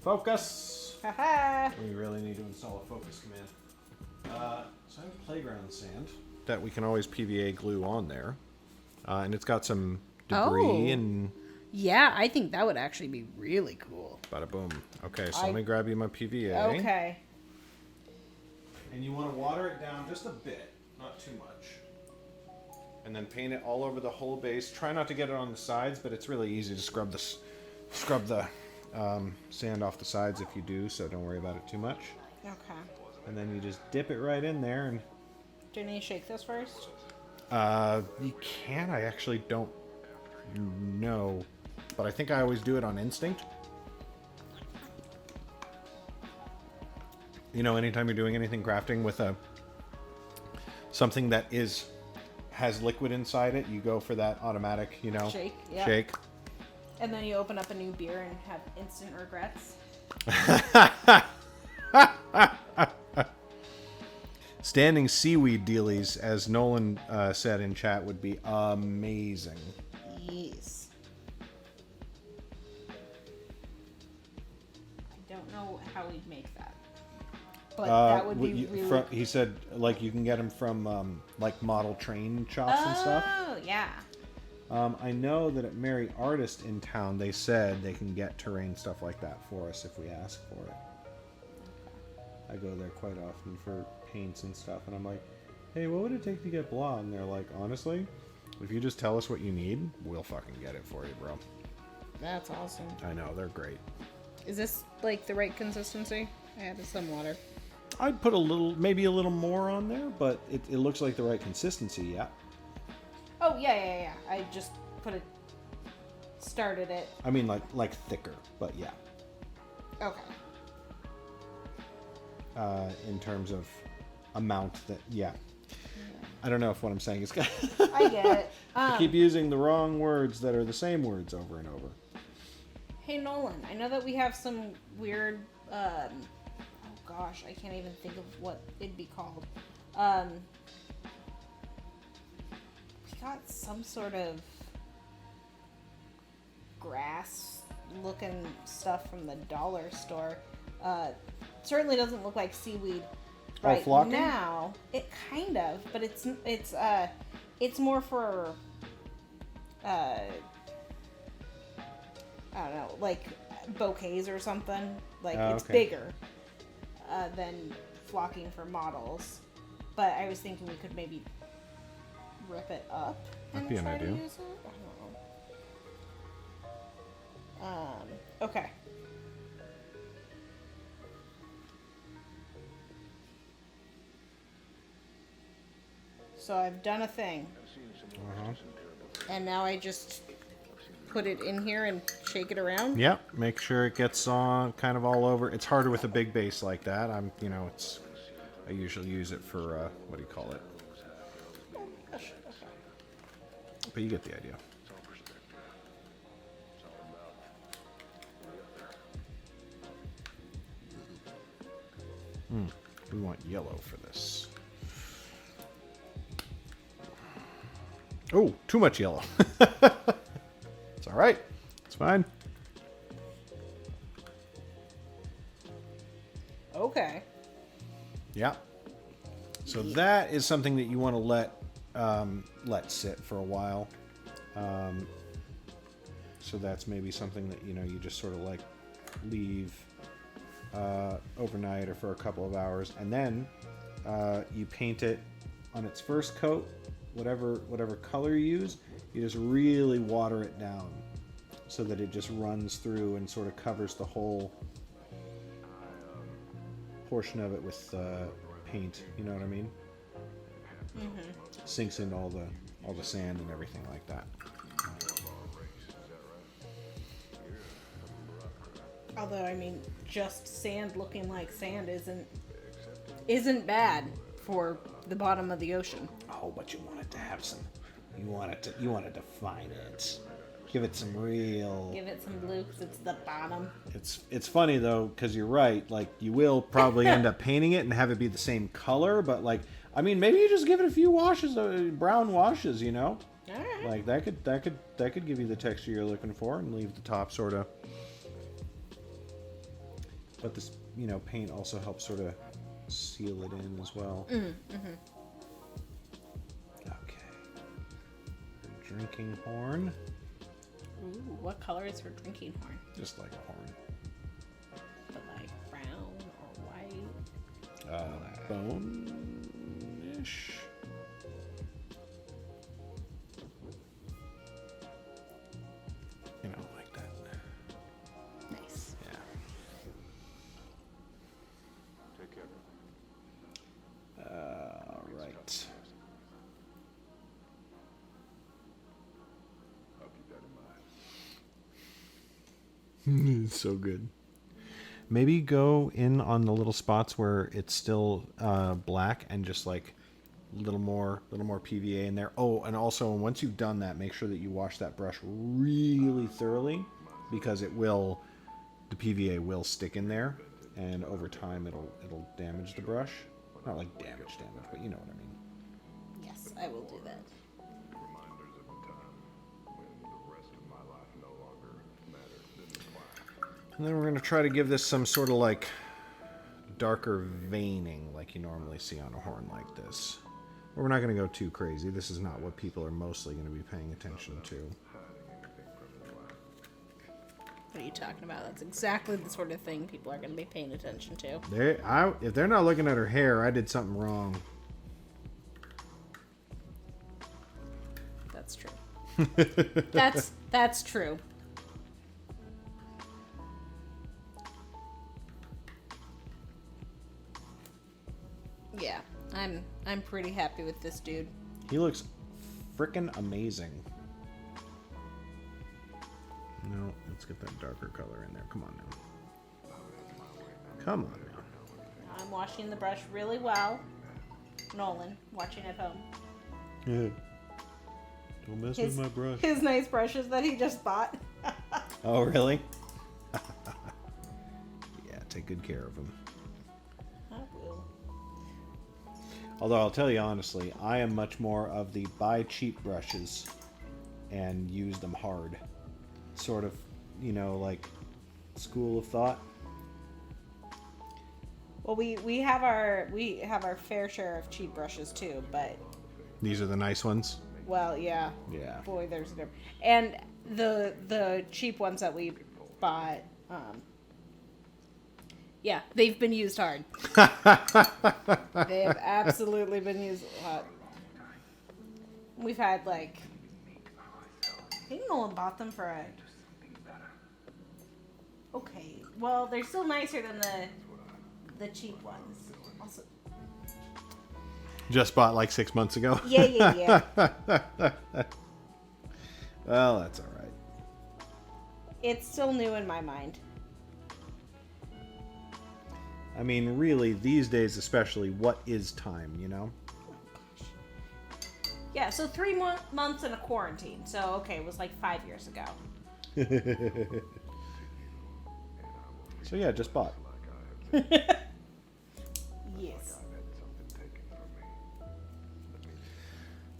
Focus! Haha! We really need to install a focus command. So I have playground sand that we can always PVA glue on there. And it's got some debris and... Yeah, I think that would actually be really cool. Bada boom. Okay, so let me grab you my PVA. Okay. And you want to water it down just a bit, not too much. And then paint it all over the whole base. Try not to get it on the sides, but it's really easy to scrub the sand off the sides if you do, so don't worry about it too much. Okay. And then you just dip it right in there, and Do you need to shake this first? you can. I actually don't know, but I think I always do it on instinct. You know, anytime you're doing anything crafting with something that has liquid inside it, you go for that automatic, you know, Shake, yeah. shake. And then you open up a new beer and have instant regrets. Standing seaweed dealies, as Nolan said in chat, would be amazing. Yes. I don't know how we'd make that. But that would be really... he said, like, you can get them from, like, model train shops and stuff. Oh, yeah. I know that at Merry Artist in town, they said they can get terrain stuff like that for us if we ask for it. I go there quite often for paints and stuff, and I'm like, hey, what would it take to get blah? And they're like, honestly, if you just tell us what you need, we'll fucking get it for you, bro. That's awesome. I know, they're great. Is this like the right consistency? I added some water. I'd put a little, maybe a little more on there, but it looks like the right consistency, yeah. Oh, yeah. I just started it. I mean, like thicker, but yeah. Okay. In terms of amount that, yeah. I don't know if what I'm saying is good. I get it. I keep using the wrong words that are the same words over and over. Hey, Nolan, I know that we have some weird, oh gosh, I can't even think of what it'd be called. We got some sort of grass-looking stuff from the dollar store. Certainly doesn't look like seaweed right flocking? now. It kind of, but it's more for I don't know, like bouquets or something. Like it's okay. bigger than flocking for models. But I was thinking we could maybe rip it up and That'd be an try to idea. use it. I don't know. Okay. So I've done a thing. And now I just put it in here and shake it around. Yep, make sure it gets on kind of all over. It's harder with a big base like that. I usually use it for what do you call it? But you get the idea. We want yellow for this. Oh, too much yellow. It's all right. It's fine. Okay. Yeah. So that is something that you want to let sit for a while. So that's maybe something that you just sort of like leave overnight or for a couple of hours, and then you paint it on its first coat. Whatever color you use, you just really water it down so that it just runs through and sort of covers the whole portion of it with paint. You know what I mean? Mm-hmm. Sinks into all the sand and everything like that. Although I mean, just sand looking like sand isn't bad for the bottom of the ocean. Oh, but you want it to have some. You want to define it. Give it some real. Give it some blue because it's the bottom. It's funny though, because you're right. Like you will probably end up painting it and have it be the same color, but like I mean, maybe you just give it a few washes, brown washes. All right. Like that could give you the texture you're looking for and leave the top sort of. But this paint also helps sort of seal it in as well. Mm-hmm. Okay. Her drinking horn. Ooh, what color is her drinking horn? Just like a horn. But like brown or white? Bone-ish. Like that. Nice. Yeah. Take care. Right. I'll keep that in mind. It's so good. Maybe go in on the little spots where it's still black and just like a little more PVA in there. Oh, and also once you've done that, make sure that you wash that brush really thoroughly because the PVA will stick in there, and over time it'll damage the brush. Not like damage, but you know what I mean. Yes, I will do that. Reminders of a time when the rest of my life no longer mattered than the climb. And then we're going to try to give this some sort of like darker veining like you normally see on a horn like this. But we're not going to go too crazy. This is not what people are mostly going to be paying attention to. What are you talking about? That's exactly the sort of thing people are going to be paying attention to. If they're not looking at her hair, I did something wrong. That's true. That's true. Yeah, I'm pretty happy with this dude. He looks frickin' amazing. No, let's get that darker color in there. Come on now. Come on now. I'm washing the brush really well. Nolan, watching at home. Yeah. Don't mess with my brush. His nice brushes that he just bought. Oh, really? Yeah, take good care of them. I will. Although I'll tell you honestly, I am much more of the buy cheap brushes and use them hard. Sort of, like school of thought. Well, we have our fair share of cheap brushes too, but These are the nice ones. well, yeah. Yeah. Boy, there's a difference. And the cheap ones that we bought, yeah, they've been used hard. They have absolutely been used hard. We've had like, I think Nolan bought them for a. Okay, well, they're still nicer than the cheap ones. Also, Just bought like 6 months ago. yeah. Well, that's all right. It's still new in my mind. I mean, really, these days especially, what is time, Yeah, so 3 months in a quarantine. So, okay, it was like 5 years ago. So yeah, just bought. Yes.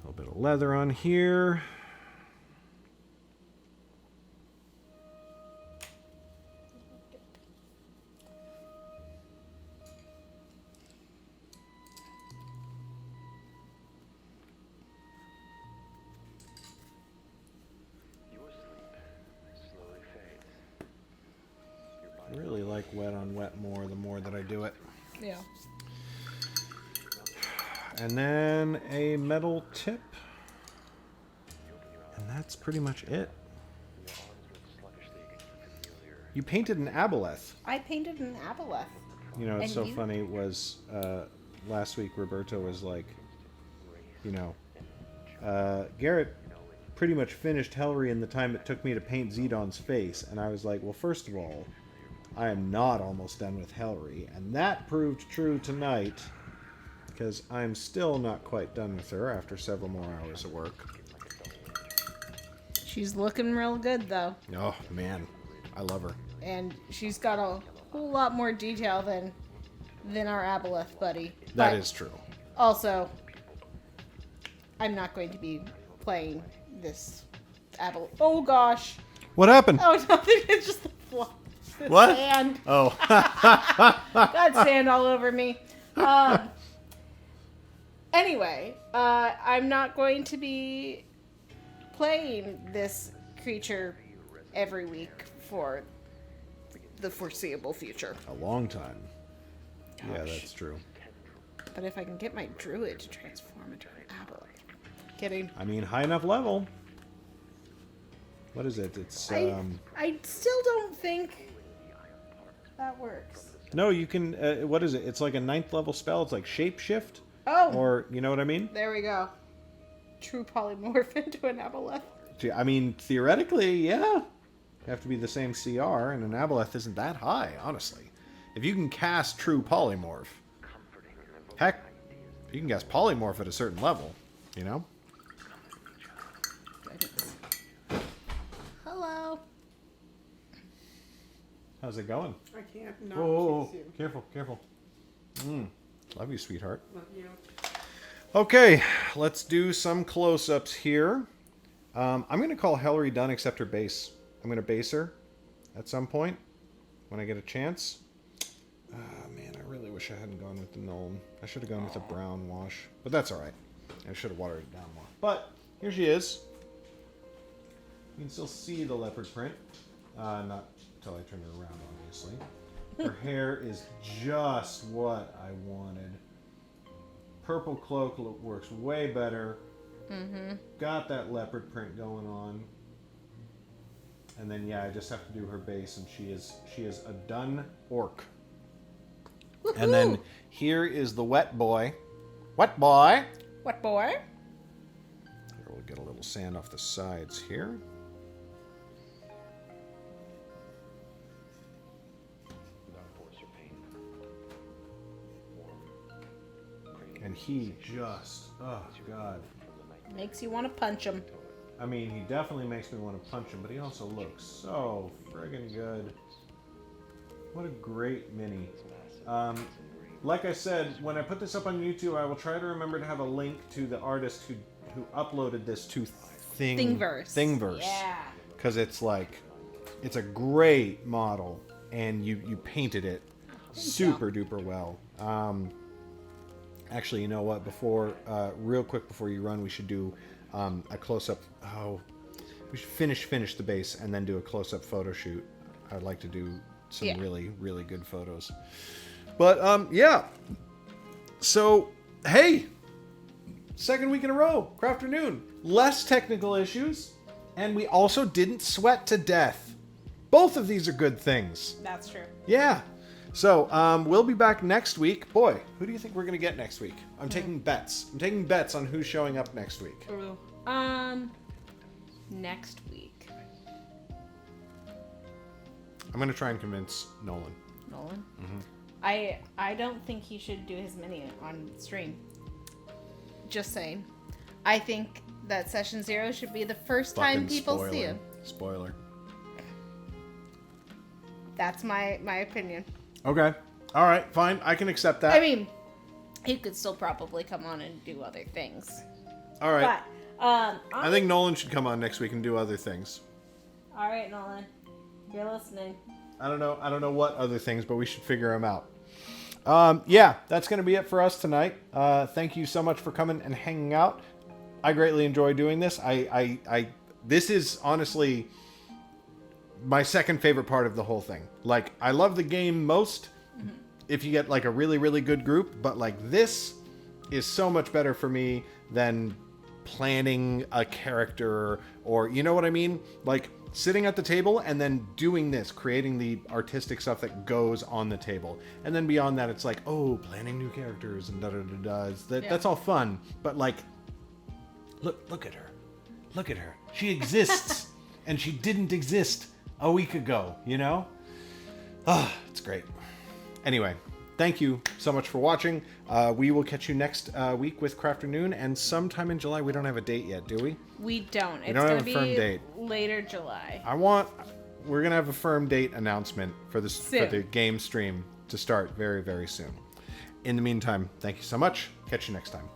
A little bit of leather on here. Your sleep slowly fades. Your I body really like wet on wet more the more that I do it. Yeah. And then a metal tip. And that's pretty much it. your arms work sluggishly against the familiar. You painted an Aboleth. I painted an Aboleth. It's And so you? funny was last week Roberto was like, Garrett pretty much finished Helri in the time it took me to paint Zedon's face. And I was like, well, first of all, I am not almost done with Helri. And that proved true tonight, because I'm still not quite done with her after several more hours of work. She's looking real good, though. Oh, man. I love her. And she's got a whole lot more detail than our Aboleth buddy. That is true. Also, I'm not going to be playing this Aboleth. Oh, gosh. What happened? Oh, nothing. It's just the What? sand. Oh. Got sand all over me. Anyway, I'm not going to be playing this creature every week for the foreseeable future. A long time. Yeah, Gosh. that's true. But if I can get my druid to transform into an Aboleth. Kidding. I mean, high enough level. What is it? It's I still don't think that works. no, you can. What is it? It's like a 9th level spell. It's like shapeshift, Oh, or you know what I mean? there we go. True polymorph into an Aboleth. I mean, theoretically, yeah. You have to be the same CR, and an Aboleth isn't that high, honestly. If you can cast true polymorph, heck, you can cast polymorph at a certain level, Hello. How's it going? I can't not Oh, kiss you. careful, careful. Love you, sweetheart. Love you. Okay, let's do some close-ups here. I'm going to call Helri done except her base. I'm going to base her at some point when I get a chance. Man, I really wish I hadn't gone with the Gnome. I should have gone with a brown wash, but that's all right. I should have watered it down more. But here she is. You can still see the leopard print. Not until I turn her around, obviously. Her hair is just what I wanted. Purple cloak works way better. Mm-hmm. Got that leopard print going on. And then I just have to do her base, and she is a done orc. Woo-hoo! And then here is the wet boy. Wet boy. What boy? Here, we'll get a little sand off the sides here. Without force or pain. Warm, cradle, And he just, oh God. from the night. Makes you want to punch him. I mean, he definitely makes me want to punch him, but he also looks so friggin' good. What a great mini. Like I said, when I put this up on YouTube, I will try to remember to have a link to the artist who uploaded this to Thingiverse. Yeah. Because it's like, it's a great model, and you painted it super duper well. Actually, you know what? Real quick before you run, we should do a close-up. Oh, we should finish the base and then do a close-up photo shoot. I'd like to do some really, really good photos. But yeah. So hey, second week in a row, Crafternoon. Less technical issues, and we also didn't sweat to death. Both of these are good things. That's true. Yeah. So, we'll be back next week. Boy, who do you think we're going to get next week? I'm taking bets. I'm taking bets on who's showing up next week. Ooh. Next week. I'm going to try and convince Nolan. Nolan? Mm-hmm. I don't think he should do his mini on stream. Just saying. I think that Session 0 should be the first time people see him. Spoiler. That's my opinion. Okay. All right. Fine. I can accept that. I mean, he could still probably come on and do other things. All right. But, I think Nolan should come on next week and do other things. All right, Nolan. You're listening. I don't know what other things, but we should figure them out. Yeah, that's going to be it for us tonight. Thank you so much for coming and hanging out. I greatly enjoy doing this. This is honestly my second favorite part of the whole thing. Like, I love the game most if you get like a really, really good group, but like this is so much better for me than planning a character, or you know what I mean? Like sitting at the table and then doing this, creating the artistic stuff that goes on the table. And then beyond that, it's like, oh, planning new characters and da-da-da-da. That's all fun. But like, look at her. Look at her. She exists. And she didn't exist a week ago, you know? It's great. Anyway, thank you so much for watching. We will catch you next week with Crafternoon, and sometime in July. We don't have a date yet, do we? We don't. It's don't going have to a firm be date. later July. We're going to have a firm date announcement for Soon. the game stream to start very, very soon. In the meantime, thank you so much. Catch you next time.